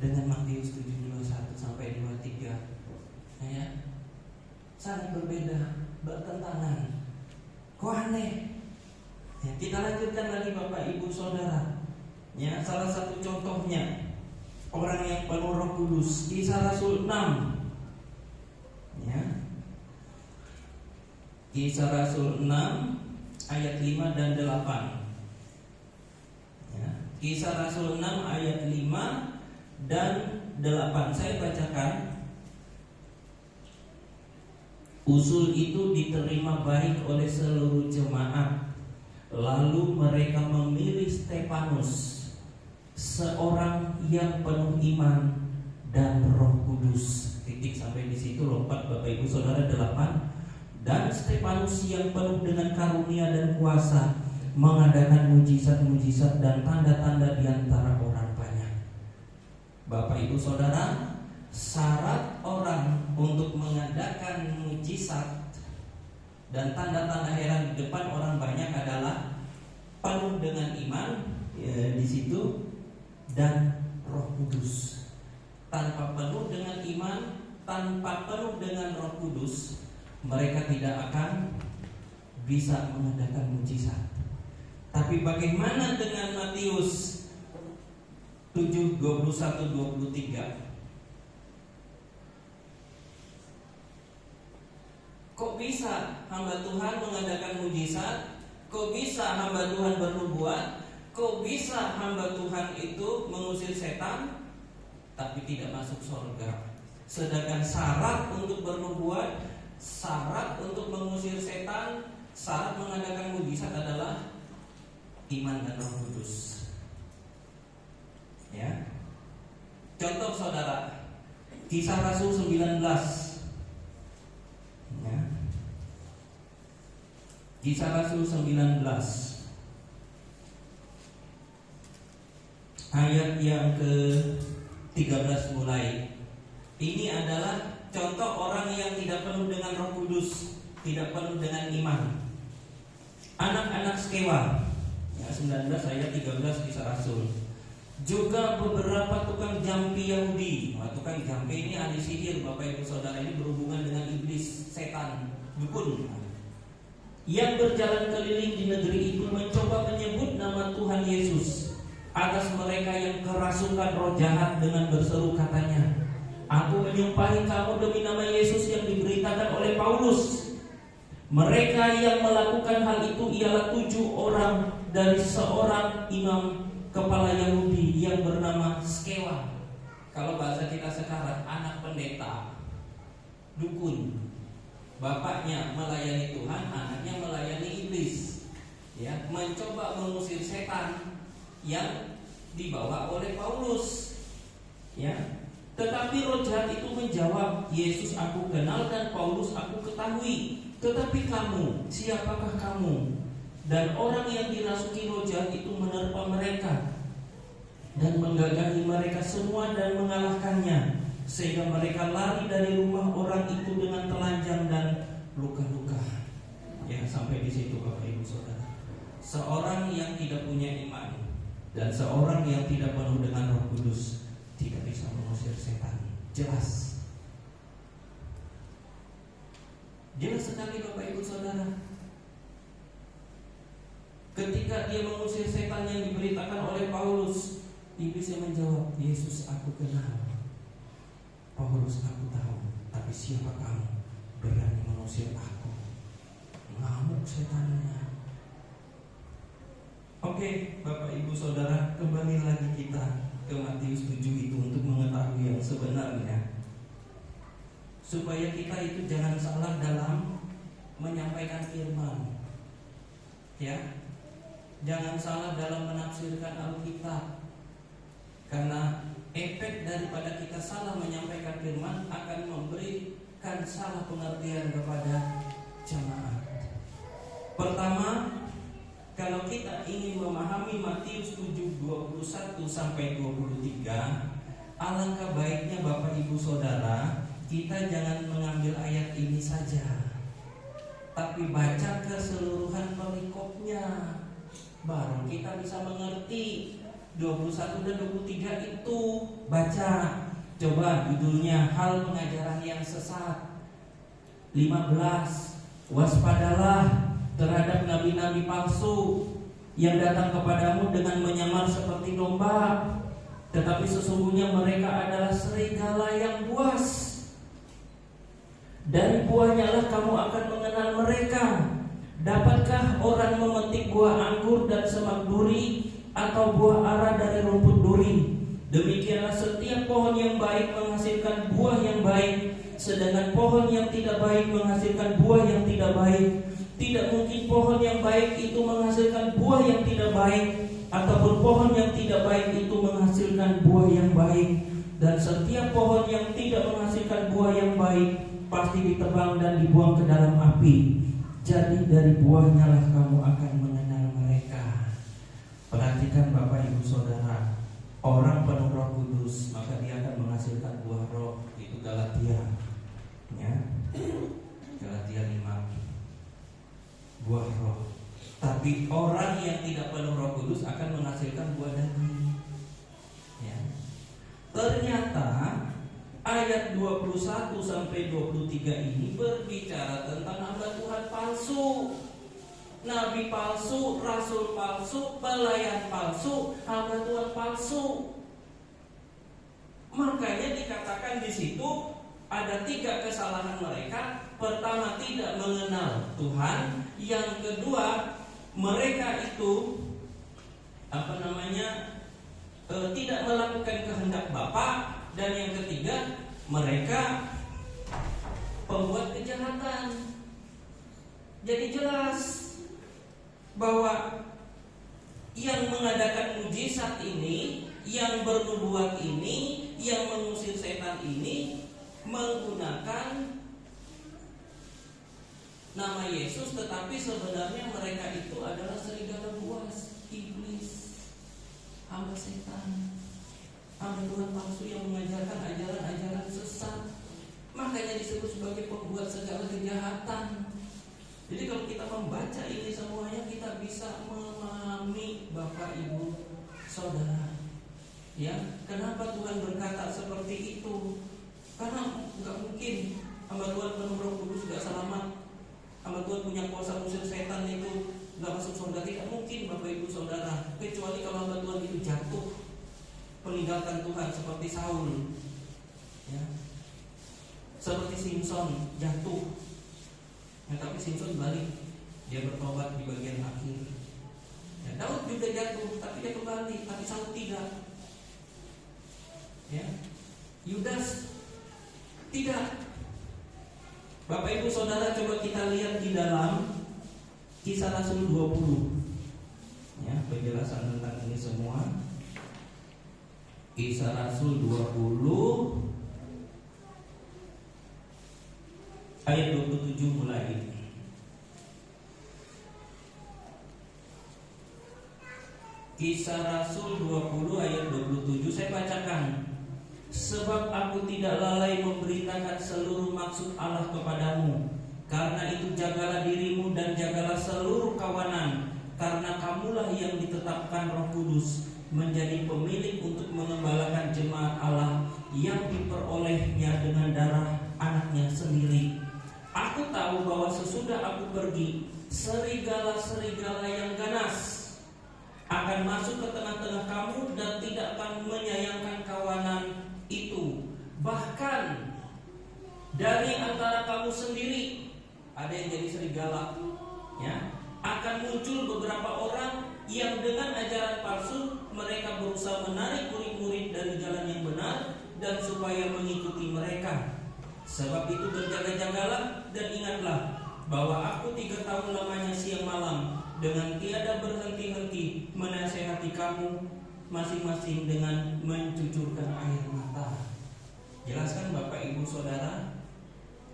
dengan Matius 7:21 sampai 23. Ya, sangat berbeda, bertentangan. Kok aneh? Ya, kita lanjutkan lagi Bapak Ibu Saudara. Ya, salah satu contohnya orang yang penuh Roh Kudus, Kisah Rasul 6. Ya. Kisah Rasul 6 ayat 5 dan 8. Ya. Kisah Rasul 6 ayat 5 dan 8. Saya bacakan. Usul itu diterima baik oleh seluruh jemaat. Lalu mereka memilih Stefanus, seorang yang penuh iman dan Roh Kudus. Titik sampai di situ, lompat Bapak Ibu Saudara 8. Dan Stefanus yang penuh dengan karunia dan kuasa mengadakan mujizat-mujizat dan tanda-tanda di antara orang banyak. Bapak Ibu Saudara, syarat orang untuk mengadakan mujizat dan tanda-tanda heran di depan orang banyak adalah penuh dengan iman, ya, di situ, dan Roh Kudus. Tanpa penuh dengan iman, tanpa penuh dengan Roh Kudus, mereka tidak akan bisa mengadakan mujizat. Tapi bagaimana dengan Matius 7:21-23. Kok bisa hamba Tuhan mengadakan mujizat? Kok bisa hamba Tuhan bernubuat? Kok bisa hamba Tuhan itu mengusir setan tapi tidak masuk surga? Sedangkan syarat untuk bernubuat, syarat untuk mengusir setan, syarat mengadakan mujizat adalah iman dan Roh Kudus. Ya. Contoh saudara, Kisah Rasul 19. Ya. Kisah Rasul 19 ayat yang ke-13 mulai. Ini adalah contoh orang yang tidak penuh dengan Roh Kudus, tidak penuh dengan iman. Anak-anak Skewa, ya, 19 ayat 13 Kisah Rasul. Juga beberapa tukang jampi Yahudi. Tukang jampi ini ahli sihir, Bapak Ibu Saudara, ini berhubungan dengan iblis, setan, dukun, yang berjalan keliling di negeri itu mencoba menyebut nama Tuhan Yesus atas mereka yang kerasukan roh jahat dengan berseru, katanya, "Aku menyumpahi kamu demi nama Yesus yang diberitakan oleh Paulus." Mereka yang melakukan hal itu ialah 7 orang dari seorang imam kepala Yahudi yang bernama Skewa. Kalau bahasa kita sekarang, anak pendeta, dukun. Bapaknya melayani Tuhan, anaknya melayani iblis. Ya, mencoba mengusir setan yang dibawa oleh Paulus. Ya, tetapi roh jahat itu menjawab, "Yesus aku kenal dan Paulus aku ketahui. Tetapi kamu, siapakah kamu?" Dan orang yang dirasuki roh jahat itu menerpa mereka dan menggagahi mereka semua dan mengalahkannya, sehingga mereka lari dari rumah orang itu dengan telanjang dan luka-luka. Ya, sampai di situ Bapak Ibu Saudara. Seorang yang tidak punya iman dan seorang yang tidak penuh dengan Roh Kudus tidak bisa mengusir setan. Jelas. Jelas sekali Bapak Ibu Saudara. Ketika dia mengusir setan yang diberitakan oleh Paulus, iblis yang menjawab, "Yesus aku kenal, Paulus aku tahu, tapi siapa kamu berani mengusir aku?" Ngamuk setannya. Oke, Bapak Ibu Saudara, kembali lagi kita ke Matius 7 itu untuk mengetahui yang sebenarnya, supaya kita itu jangan salah dalam menyampaikan firman. Ya, jangan salah dalam menafsirkan Alkitab. Karena efek daripada kita salah menyampaikan firman akan memberikan salah pengertian kepada jemaat. Pertama, kalau kita ingin memahami Matius 7:21-23, alangkah baiknya Bapak Ibu Saudara, kita jangan mengambil ayat ini saja, tapi baca keseluruhan perikopnya, baru kita bisa mengerti. 21 dan 23 itu baca. Coba judulnya, hal pengajaran yang sesat. 15, waspadalah terhadap nabi-nabi palsu yang datang kepadamu dengan menyamar seperti domba, tetapi sesungguhnya mereka adalah serigala yang buas. Dari buahnya lah kamu akan mengenal mereka. Dapatkah orang memetik buah anggur dan semak duri, atau buah ara dari rumput duri? Demikianlah setiap pohon yang baik menghasilkan buah yang baik, sedangkan pohon yang tidak baik menghasilkan buah yang tidak baik. Tidak mungkin pohon yang baik itu menghasilkan buah yang tidak baik, ataupun pohon yang tidak baik itu menghasilkan buah yang baik. Dan setiap pohon yang tidak menghasilkan buah yang baik pasti ditebang dan dibuang ke dalam api. Jadi dari buahnya lah kamu akan mengenal mereka. Perhatikan Bapak Ibu Saudara, orang penuh Roh Kudus maka dia akan menghasilkan buah roh. Itu Galatia, ya, Galatia 5, buah roh. Tapi orang yang tidak penuh Roh Kudus akan menghasilkan buah daging. Ya. Ternyata ayat 21-23 ini berbicara tentang hamba Tuhan palsu, nabi palsu, rasul palsu, pelayan palsu, hamba Tuhan palsu. Makanya dikatakan di situ ada 3 kesalahan mereka. Pertama, tidak mengenal Tuhan. Yang kedua, mereka itu tidak melakukan kehendak Bapa. Dan yang ketiga, mereka pembuat kejahatan. Jadi jelas bahwa yang mengadakan mujizat ini, yang bernubuat ini, yang mengusir setan ini menggunakan nama Yesus, tetapi sebenarnya mereka itu adalah serigala buas, iblis, hamba setan, hamba Tuhan palsu yang mengajarkan ajaran-ajaran sesat. Makanya disebut sebagai pembuat segala kejahatan. Jadi kalau kita membaca ini semuanya, kita bisa memahami Bapak Ibu Saudara, ya, kenapa Tuhan berkata seperti itu? Karena nggak mungkin hamba Tuhan penuh Roh Kudus nggak selamat, hamba Tuhan punya kuasa usir setan itu nggak masuk surga. Tidak mungkin Bapak Ibu Saudara, kecuali kalau hamba Tuhan itu jatuh, meninggalkan Tuhan seperti Saul, ya, seperti Simpson jatuh. Ya, tapi Simpson balik, dia bertobat di bagian akhir. Ya, Daud juga jatuh, tapi dia kembali, tapi Saul tidak. Ya, Yudas tidak. Bapak Ibu Saudara, coba kita lihat di dalam Kisah Rasul 20. Ya, penjelasan tentang ini semua. Kisah Rasul 20 ayat 27 mulai. Kisah Rasul 20 ayat 27, saya bacakan. Sebab aku tidak lalai memberitakan seluruh maksud Allah kepadamu. Karena itu jagalah dirimu dan jagalah seluruh kawanan. Karena kamulah yang ditetapkan Roh Kudus menjadi pemilik untuk mengembalakan jemaat Allah yang diperolehnya dengan darah anaknya sendiri. Aku tahu bahwa sesudah aku pergi, serigala-serigala yang ganas akan masuk ke tengah-tengah kamu dan tidak akan menyayangkan kawanan itu. Bahkan dari antara kamu sendiri ada yang jadi serigala, ya, akan muncul beberapa orang yang dengan ajaran palsu mereka berusaha menarik murid-murid dari jalan yang benar dan supaya mengikuti mereka. Sebab itu berjaga-jagalah dan ingatlah bahwa aku 3 tahun lamanya siang malam dengan tiada berhenti-henti menasehati kamu masing-masing dengan mencucurkan air mata. Jelaskan Bapak Ibu Saudara,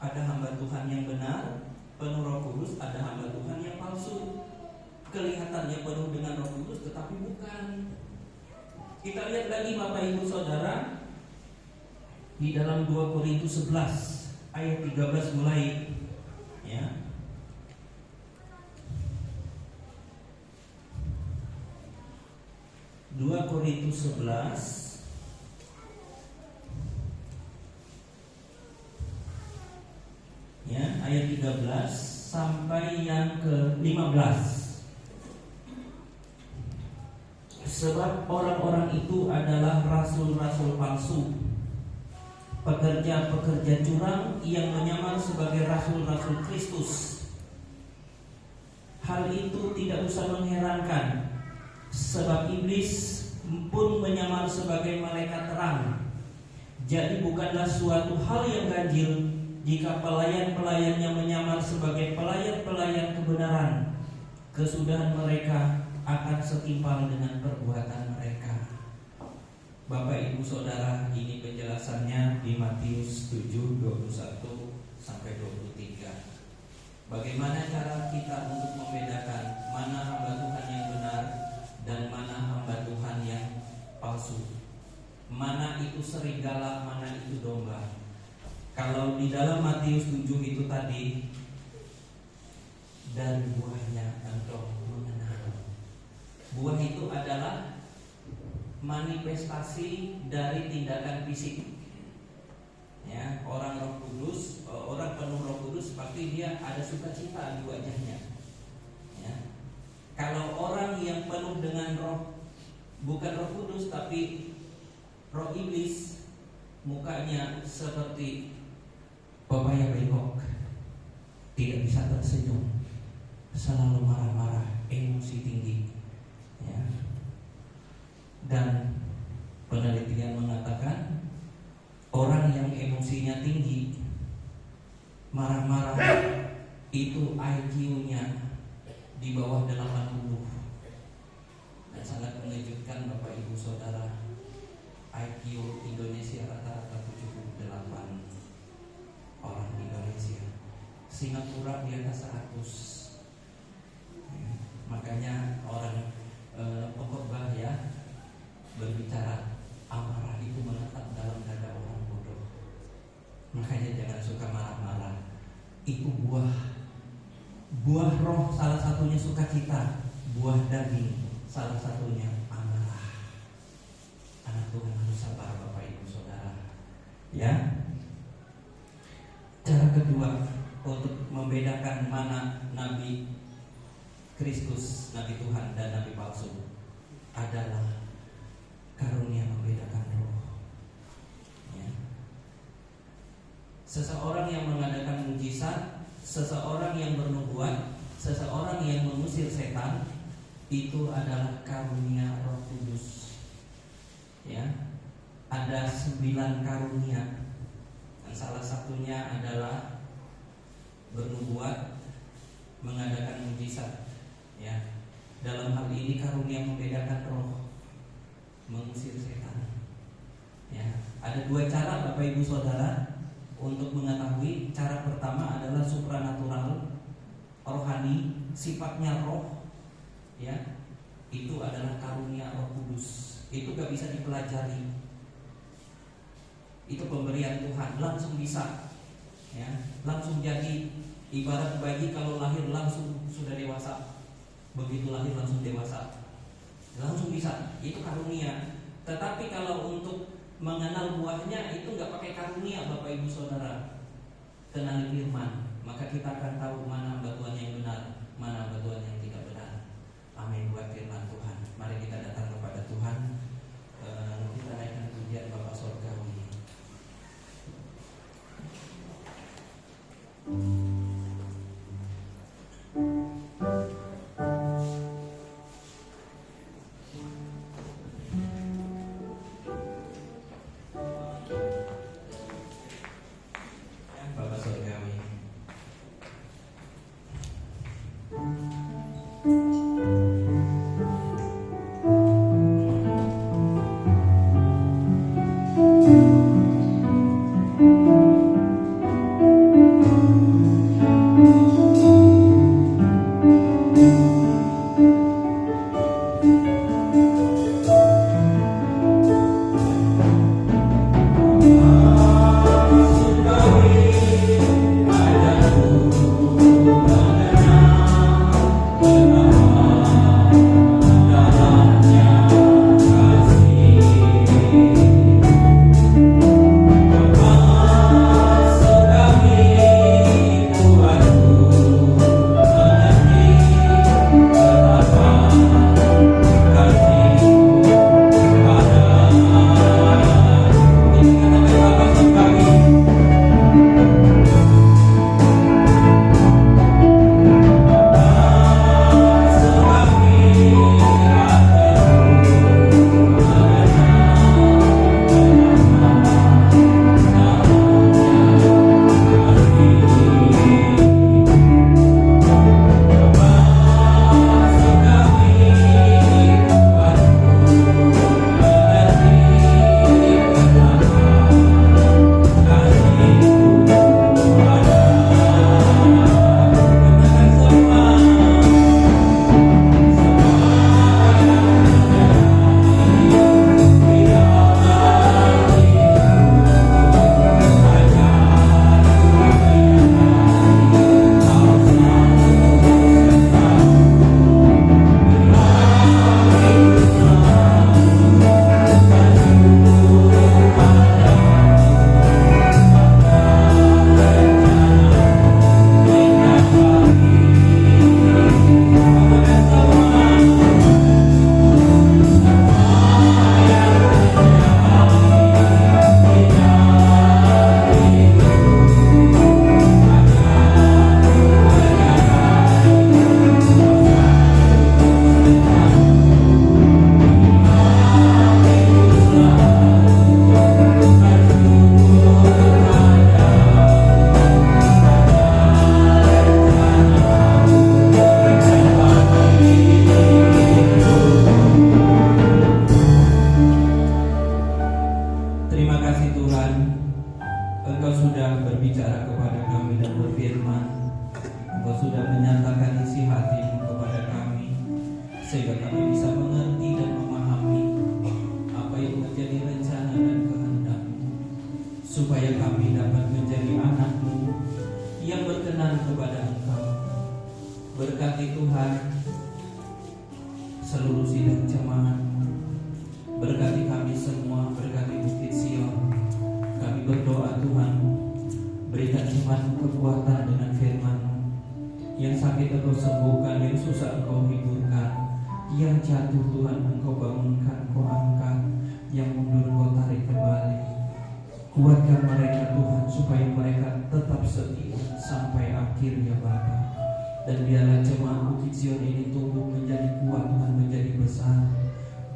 ada hamba Tuhan yang benar, penuh Roh Kudus, ada hamba Tuhan yang palsu. Kelihatannya penuh dengan Roh Kudus tetapi bukan. Kita lihat lagi Bapak Ibu Saudara di dalam 2 Korintus 11 ayat 13 mulai, ya. 2 Korintus 11 ya, ayat 13 sampai yang ke-15. Sebab orang-orang itu adalah rasul-rasul palsu, pekerja-pekerja curang yang menyamar sebagai rasul-rasul Kristus. Hal itu tidak usah mengherankan, sebab iblis pun menyamar sebagai malaikat terang. Jadi bukanlah suatu hal yang ganjil jika pelayan-pelayannya menyamar sebagai pelayan-pelayan kebenaran. Kesudahan mereka akan setimpal dengan perbuatan mereka. Bapak Ibu Saudara, ini penjelasannya di Matius 7 21 sampai 23. Bagaimana cara kita untuk membedakan mana hamba Tuhan yang benar dan mana hamba Tuhan yang palsu? Mana itu serigala, mana itu domba? Kalau di dalam Matius 7 itu tadi, dari buahnya engkau mengenal. Buah itu adalah manifestasi dari tindakan fisik. Ya, orang Roh Kudus, orang penuh Roh Kudus pasti dia ada sukacita di wajahnya. Ya. Kalau orang yang penuh dengan roh, bukan Roh Kudus tapi roh iblis, mukanya seperti pepaya bengkok, tidak bisa tersenyum, selalu marah-marah, emosi tinggi, ya. Dan penelitian mengatakan orang yang emosinya tinggi, marah-marah, itu IQ-nya di bawah 80. Dan sangat mengejutkan Bapak Ibu Saudara, IQ Indonesia rata-rata 78 orang Indonesia. Singapura di atas 100. Makanya orang pengkhotbah ya berbicara, amarah itu menetap dalam dada orang bodoh. Makanya jangan suka marah-marah. Itu buah roh, salah satunya sukacita, buah daging salah satunya amarah. Anak Tuhan harus sabar Bapak Ibu Saudara, ya. Cara kedua untuk membedakan mana Nabi Kristus, Nabi Tuhan dan Nabi palsu adalah karunia membedakan roh, ya. Seseorang yang mengadakan mujizat, seseorang yang bernubuat, seseorang yang mengusir setan, itu adalah karunia Roh Kudus, ya. Ada 9 karunia. Dan salah satunya adalah bernubuat, mengadakan mujizat, ya. Dalam hal ini karunia membedakan roh, mengusir setan, ya. Ada 2 cara Bapak Ibu Saudara untuk mengetahui. Cara pertama adalah supranatural, rohani, sifatnya roh, ya. Itu adalah karunia Roh Kudus. Itu gak bisa dipelajari. Itu pemberian Tuhan, langsung bisa, ya. Langsung jadi. Ibarat bayi kalau lahir langsung sudah dewasa. Begitu lahir langsung dewasa, langsung bisa. Itu karunia. Tetapi kalau untuk mengenal buahnya itu nggak pakai karunia Bapak Ibu Saudara. Kenali firman, maka kita akan tahu mana hamba Tuhan yang benar, mana hamba Tuhan yang tidak benar. Amin buat firman Tuhan. Mari kita datang kepada Tuhan. Kita naikkan pujian Bapa Sorgawi. Bapak Sorgawi. Tuhan, Engkau sudah berbicara kepada kami dan berfirman. Engkau sudah menyatakan isi hati-Mu kepada kami, sehingga kami bisa mengerti dan memahami apa yang menjadi rencana dan kehendak-Mu, supaya kami dapat menjadi anak-Mu yang berkenan kepada Engkau. Berkati Tuhan seluruh sidang jemaat-Mu, berkati kami semua, berkati Bukit Sion. Kami berdoa Tuhan, berikan iman kekuatan dengan firman-Mu. Yang sakit Engkau sembuhkan, yang susah Engkau hiburkan, yang jatuh Tuhan Engkau bangunkan, Engkau angkat, yang mundur Engkau tarik kembali. Kuatkan mereka Tuhan, supaya mereka tetap setia sampai akhirnya Bapa. Dan biarlah jemaat Bukit Sion ini tumbuh menjadi kuat Tuhan, menjadi besar.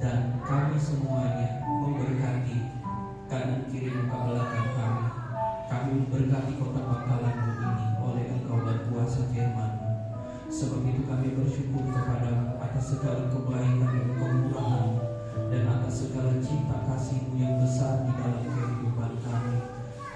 Dan kami semuanya memberkati kanan kiri muka belakang kami. Kami memberkati kota Bangkalan ini oleh Engkau dan kuasa firman-Mu. Sebab itu kami bersyukur kepada atas segala kebaikan dan kemurahan dan atas segala cinta kasih-Mu yang besar di dalam kehidupan kami.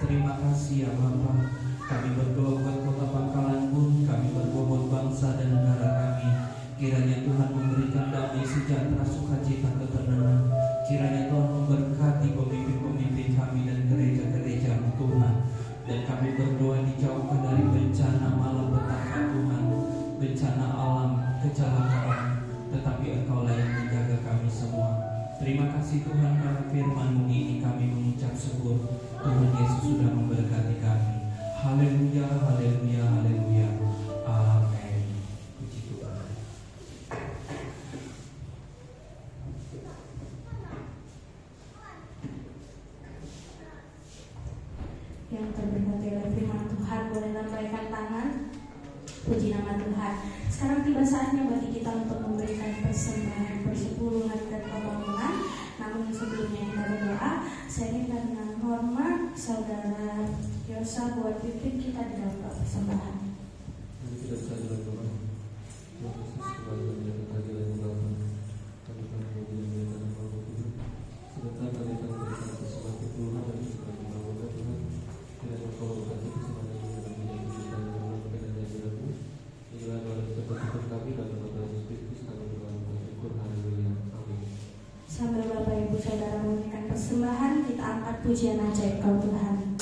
Terima kasih ya Bapa. Kami berdoa buat kota Bangkalan pun, kami berdoa buat bangsa dan negara kami. Kiranya Tuhan memberikan damai sejahtera, sukacita, ketenangan. Kiranya Tuhan memberkati pemimpin-pemimpin kami dan gereja-gereja-Mu Tuhan. Dan kami berdoa dijauhkan dari bencana malapetaka Tuhan, bencana alam, kecelakaan. Tetapi Engkau lah yang menjaga kami semua. Terima kasih Tuhan karena firman-Mu ini kami mengucap syukur. Tuhan Yesus sudah memberkati kami. Haleluya, haleluya, haleluya. Amin. Puji Tuhan. Yang terberkati oleh firman Tuhan boleh lambaikan tangan. Puji nama Tuhan. Sekarang tiba saatnya bagi kita untuk memberikan persembahan persepuluhan dan pembangunan. Namun sebelumnya kita berdoa, saya minta dengan hormat Saudara Yosa buat pimpin kita di dalam doa persembahan. Kita bisa berdoa. Tuhan Yesus kembali yang terjadi dalam doa. Kami akan menjadi dalam doa Tuhan. Sebentar kami akan memberikan persembahan Tuhan dan sebagai pembangunan Tuhan. Kiranya Engkau berkati persembahan ini dalam menjadi kita yang dalam keadaan Tuhan. Inilah doa dan pertolongan kami dalam nama Yesus Kristus kami berdoa dan bersyukur. Haleluya. Amin. Sambil Bapak Ibu Saudara memberikan persembahan, kita angkat pujian ajaib Kau Tuhan.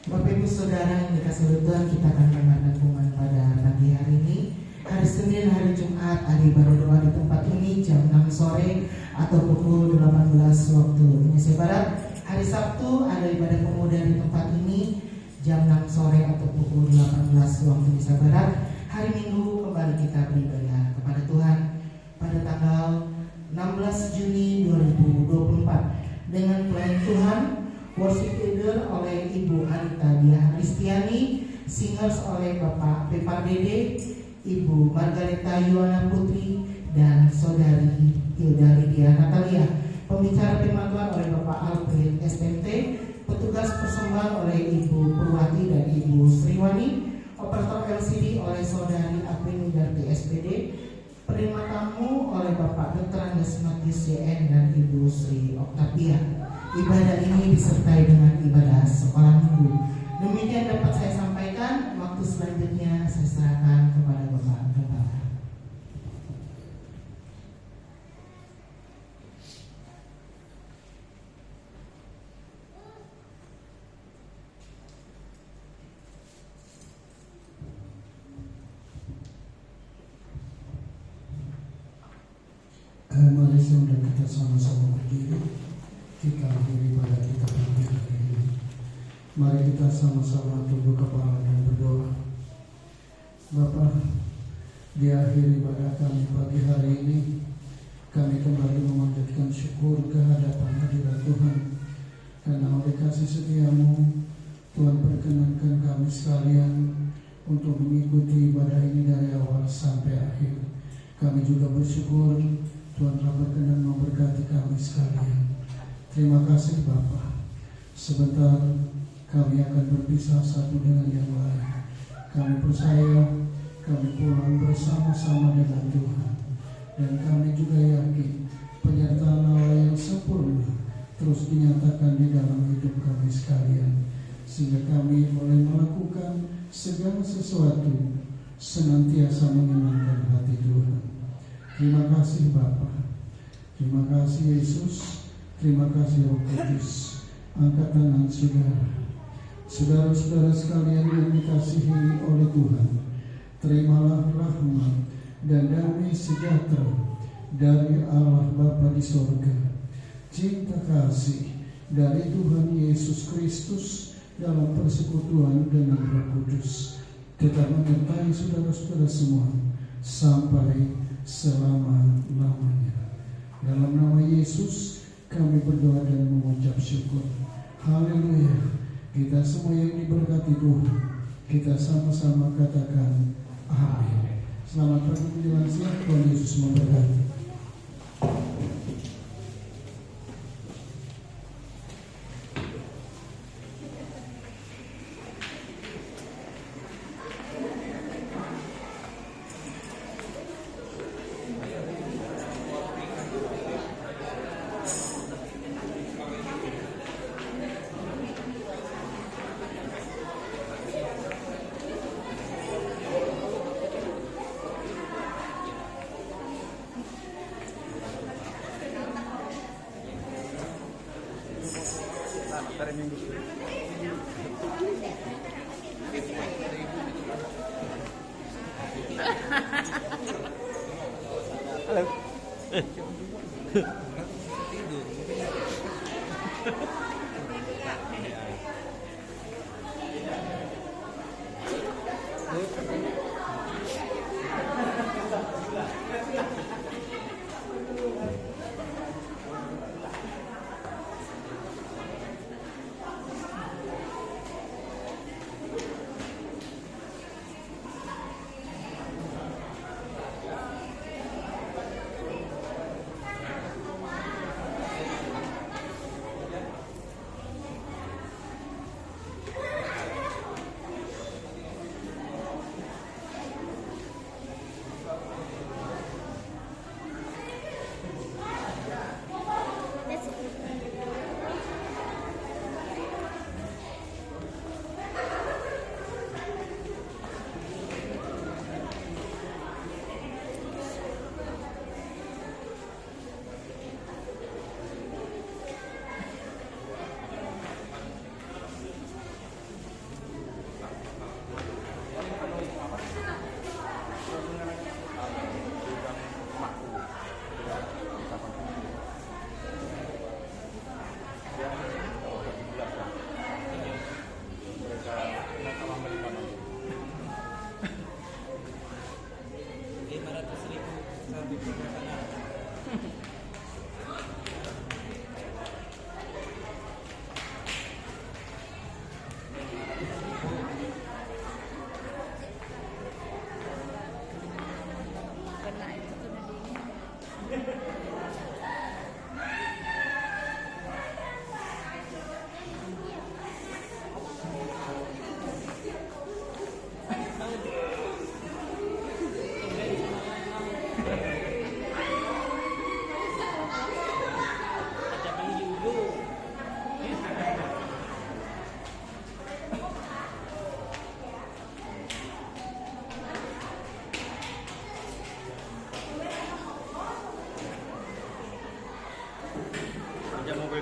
Bapak Ibu Saudara yang dikasihi Tuhan, kita akan mendengarkan pengumuman pada pagi hari ini. Hari Senin, hari Jumat, ada ibadah doa di tempat ini jam 6 sore atau pukul 18 waktu Indonesia Barat. Hari Sabtu ada ibadah pemuda di tempat ini jam 6 sore atau pukul 18 waktu Indonesia Barat. Hari Minggu kembali kita beribadah kepada Tuhan pada tanggal 16 Juni 2024 dengan pelayan Tuhan, worship leader oleh Ibu Anita Dia Kristiani, singers oleh Bapak Pepar Dede, Ibu Margareta Yuwana Putri, dan Saudari Hilda Lydia Natalia. Pembicara firman Tuhan oleh Bapak Alfred SMT, petugas persembahan oleh Ibu Purwati dan Ibu Sriwani, operator LCD oleh Saudari Apri Widarti SPD, penerima tamu oleh Bapak Dr. Andes Matis JN dan Ibu Sri Oktavia. Ibadah ini disertai dengan ibadah sekolah minggu. Demikian dapat saya sampaikan. Waktu selanjutnya saya serahkan kepada Bapak Kepala. Mari saudara kita sama-sama berdiri. Kita akhiri pada kita pagi hari ini. Mari kita sama-sama tunduk kepala dan berdoa. Bapa, di akhir ibadah kami pagi hari ini, kami kembali memanjatkan syukur kehadapan hadirat Tuhan. Karena oleh kasih setiamu, Tuhan perkenankan kami sekalian untuk mengikuti ibadah ini dari awal sampai akhir. Kami juga bersyukur Tuhan telah berkenan memberkati kami sekalian. Terima kasih Bapa. Sebentar kami akan berpisah satu dengan yang lain. Kami percaya kami pulang bersama-sama dengan Tuhan. Dan kami juga yakin penyertaan Allah yang sempurna terus dinyatakan di dalam hidup kami sekalian. Sehingga kami boleh melakukan segala sesuatu senantiasa menyenangkan hati Tuhan. Terima kasih Bapa. Terima kasih Yesus. Terima kasih Roh Kudus. Angkat tangan saudara. Saudara-saudara sekalian yang dikasihi oleh Tuhan, terimalah rahmat dan damai sejahtera dari Allah Bapa di sorga, cinta kasih dari Tuhan Yesus Kristus dalam persekutuan dengan Roh Kudus tetap menyertai saudara-saudara semua sampai selama-lamanya. Dalam nama Yesus kami berdoa dan mengucap syukur. Haleluya. Kita semua yang diberkati Tuhan, kita sama-sama katakan amin. Selamat pagi menjelang siang. Tuhan Yesus memberkati.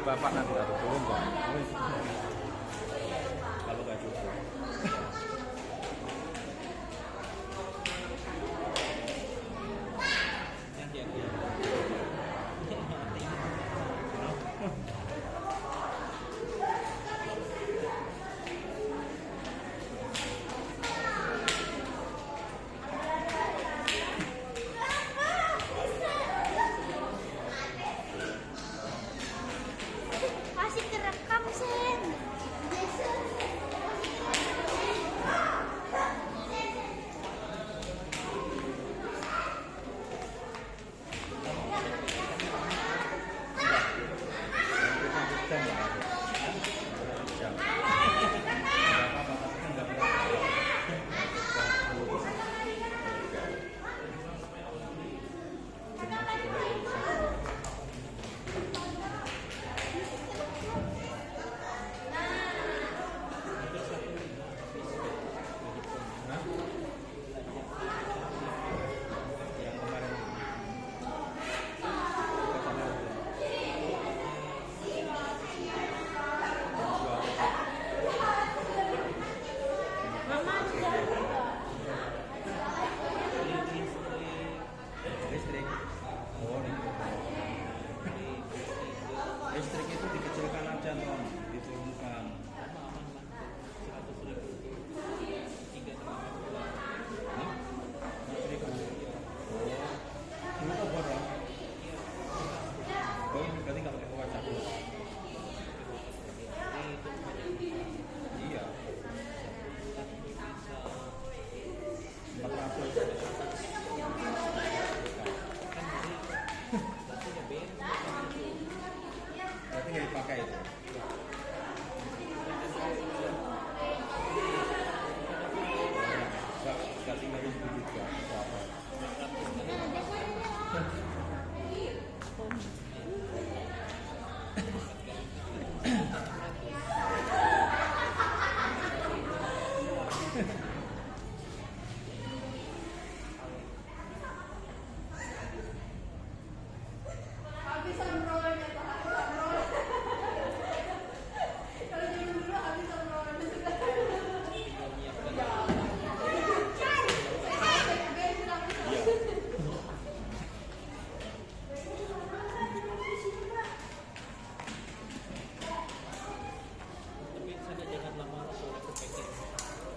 bapak nanti atau turun kok. Kalau nggak cukup. Masih kerekam, Sen. Listrik. Oh, listrik itu dikecilkan aja Tom, diturunkan. Hah? 1.000. Oh, dulu kok bodoh. Oh, berarti nggak pakai kuat satu. Iya. 400. Berarti nggak dipakai itu. Nggak tinggal di situ juga.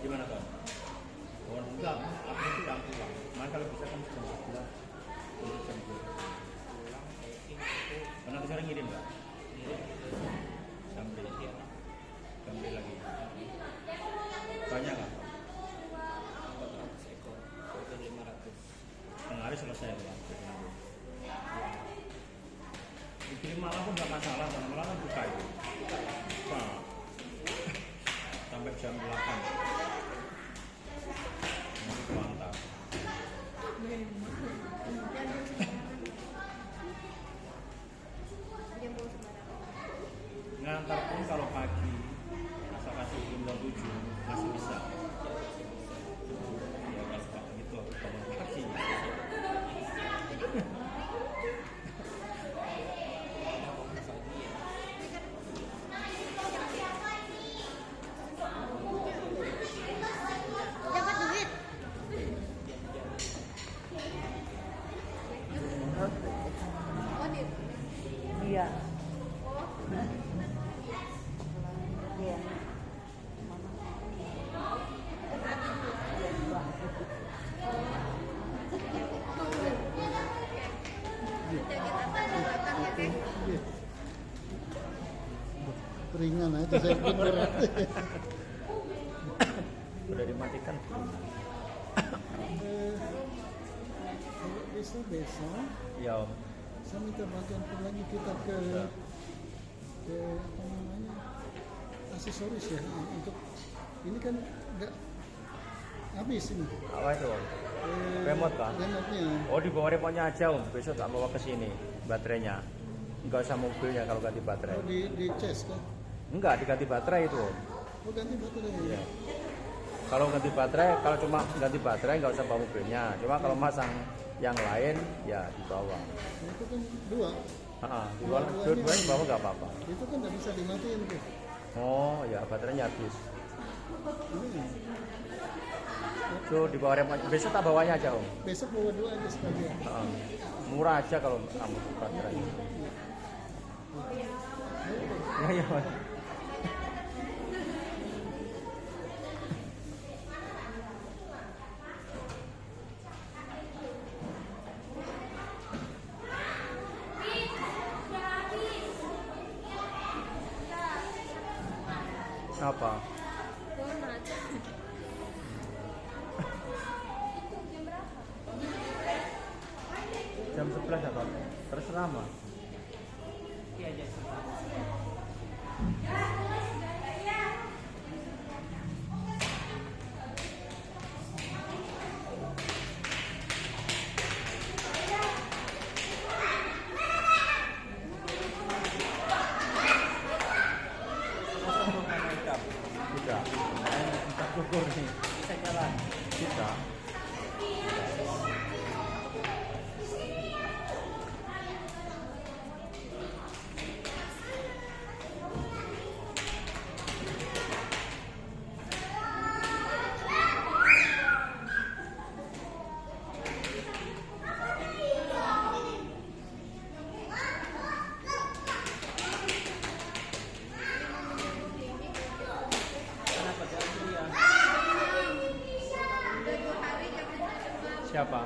Gimana Tom? Oh enggak, aku itu yang pulang. Maka kalau bisa kan jam 11 untuk jam 2. Nanti sore ngirim nggak? Sambil lagi. Banyak nggak? 400 ekor, 500. Hari selesai ya. Dikirim malam pun nggak masalah, karena malam kan buka itu. Nah, sampai jam 8. Mantap. Ngantar pun kalau pagi asal kasih jam 7 masih bisa. Ya kalau pagi gitu aku bangun pagi. Dapat duit. Iya. Iya. Ringan itu saya bikin berat. Udah dimatikan. Kalau bisa besok Ya Om. saya minta bantuan lagi kita ke apa namanya aksesoris ya untuk ini kan nggak habis ini. Apa itu Om? Remote kan? Remote-nya. Oh dibawa remote-nya aja Om. Besok tak bawa ke sini baterainya. Enggak usah mobilnya kalau ganti baterai. Oh di cas kan? Enggak, diganti baterai itu Om. Oh ganti baterai. Iya. Kalau ganti baterai, kalau cuma ganti baterai nggak usah bawa mobilnya. Cuma kalau masang yang lain ya dibawa. Nah, itu kan dua. Dua-duanya bawa nggak apa-apa. Itu kan nggak bisa dimatiin tuh. Oh ya, baterainya habis. Tuh di bawah remote. Besok tak bawanya aja om. Besok bawa dua aja sekalian. Murah aja kalau kamu baterainya. Ya. Apa? Jam 11 apa? Terserah mah. Bisa. Kita syukur nih. Bisa jalan. Bisa. Siapa?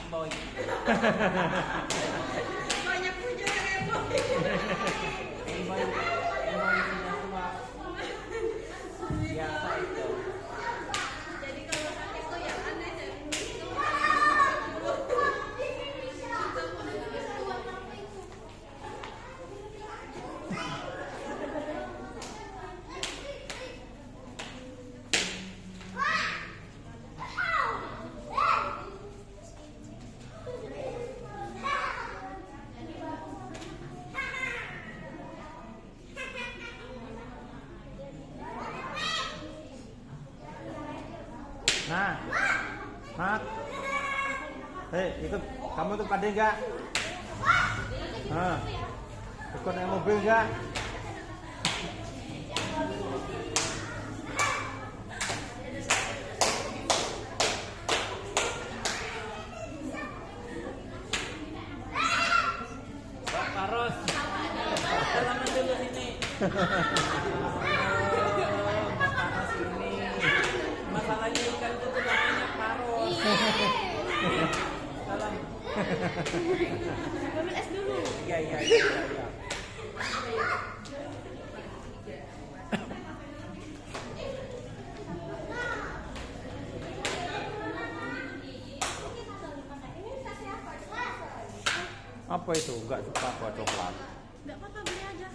Boy. Banyak puja ya boy. Boy cuma biasa itu. Jadi kalau itu yang aneh dan Nah, Mak. Hei, ikut. Kamu ikut Pade enggak? Ikut naik mobil enggak? Pak Paros. Salaman dulu sini. Panas ini. Masalahnya ikan itu tuh namanya paros. Salam. ambil es dulu. Iya. Apa itu? Enggak suka buat coklat. Enggak apa-apa beli aja.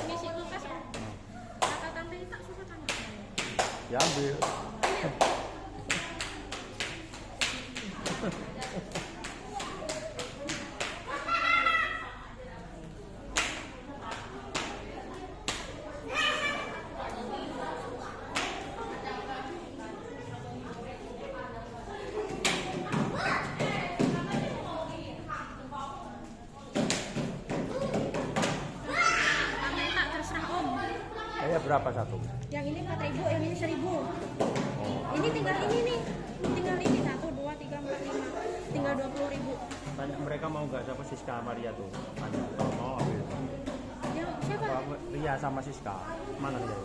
Ngisi kulkas om. Kata tante ini tak suka tanya. Ya ambil. Tante tak terserah om. Saya berapa satu? Yang ini 4.000, yang ini 1.000. Ini tinggal ini nih. Tinggal ini 1, 2, 3, 4, 5. Tinggal 20.000. Tanya mereka mau nggak sama Siska Maria tuh? Tanya kalau mau ambil. Ya, siapa? Ria sama Siska. Mana dia?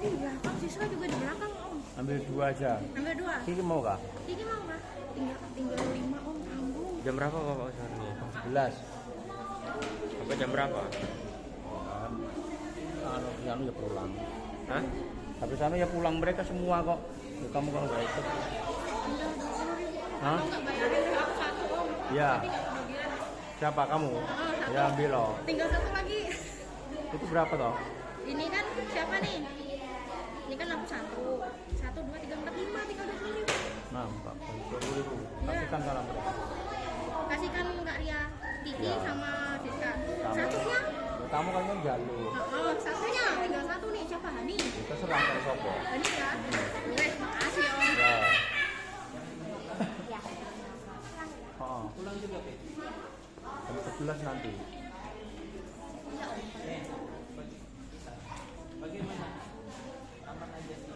Di belakang, Siska juga di belakang om. Ambil dua aja. Ambil 2. Kiki mau kah? Ini mau nggak? Tinggal 5 om, tanggung. Jam berapa Bapak seharusnya? Jam 11. Sampai jam berapa? Habis anu ya pulang. Hah? Habis anu ya pulang mereka semua kok. Ya, kamu kalau nggak ikut. Hah? Nggak bayarin aku 1 om. Ya. Tapi nggak kebagian. Siapa kamu? satu. Ya ambil loh. Tinggal 1 lagi. Itu berapa toh? Ini kan siapa nih? Ini kan aku 1. 1, 2, 3, 4, 5. Tinggal 20.000. Nah, 20.000. Ya. Kasihkan salam mereka. Kasihkan Kak Ria, Kiki Ya. sama Siska. Sama. Satunya? Ya Kamu kan yang jalur. Oh, satunya tinggal satu nih, siapa Hani? Terserah dari sopo. Hani ya. Wes, makasih Om. Ya. Ya. Oh. Pulang juga, Pe. Jam 11 nanti. Bagaimana? Aman aja sih.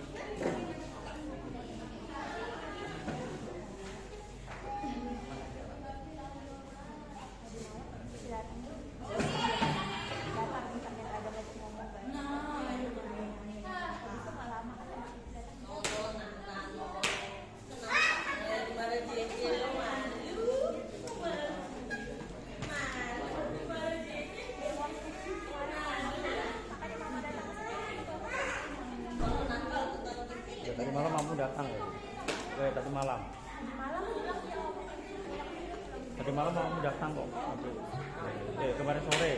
Ya, tadi malam kamu datang ya? Tadi malam. Tadi malam kamu datang kok. Kemarin sore.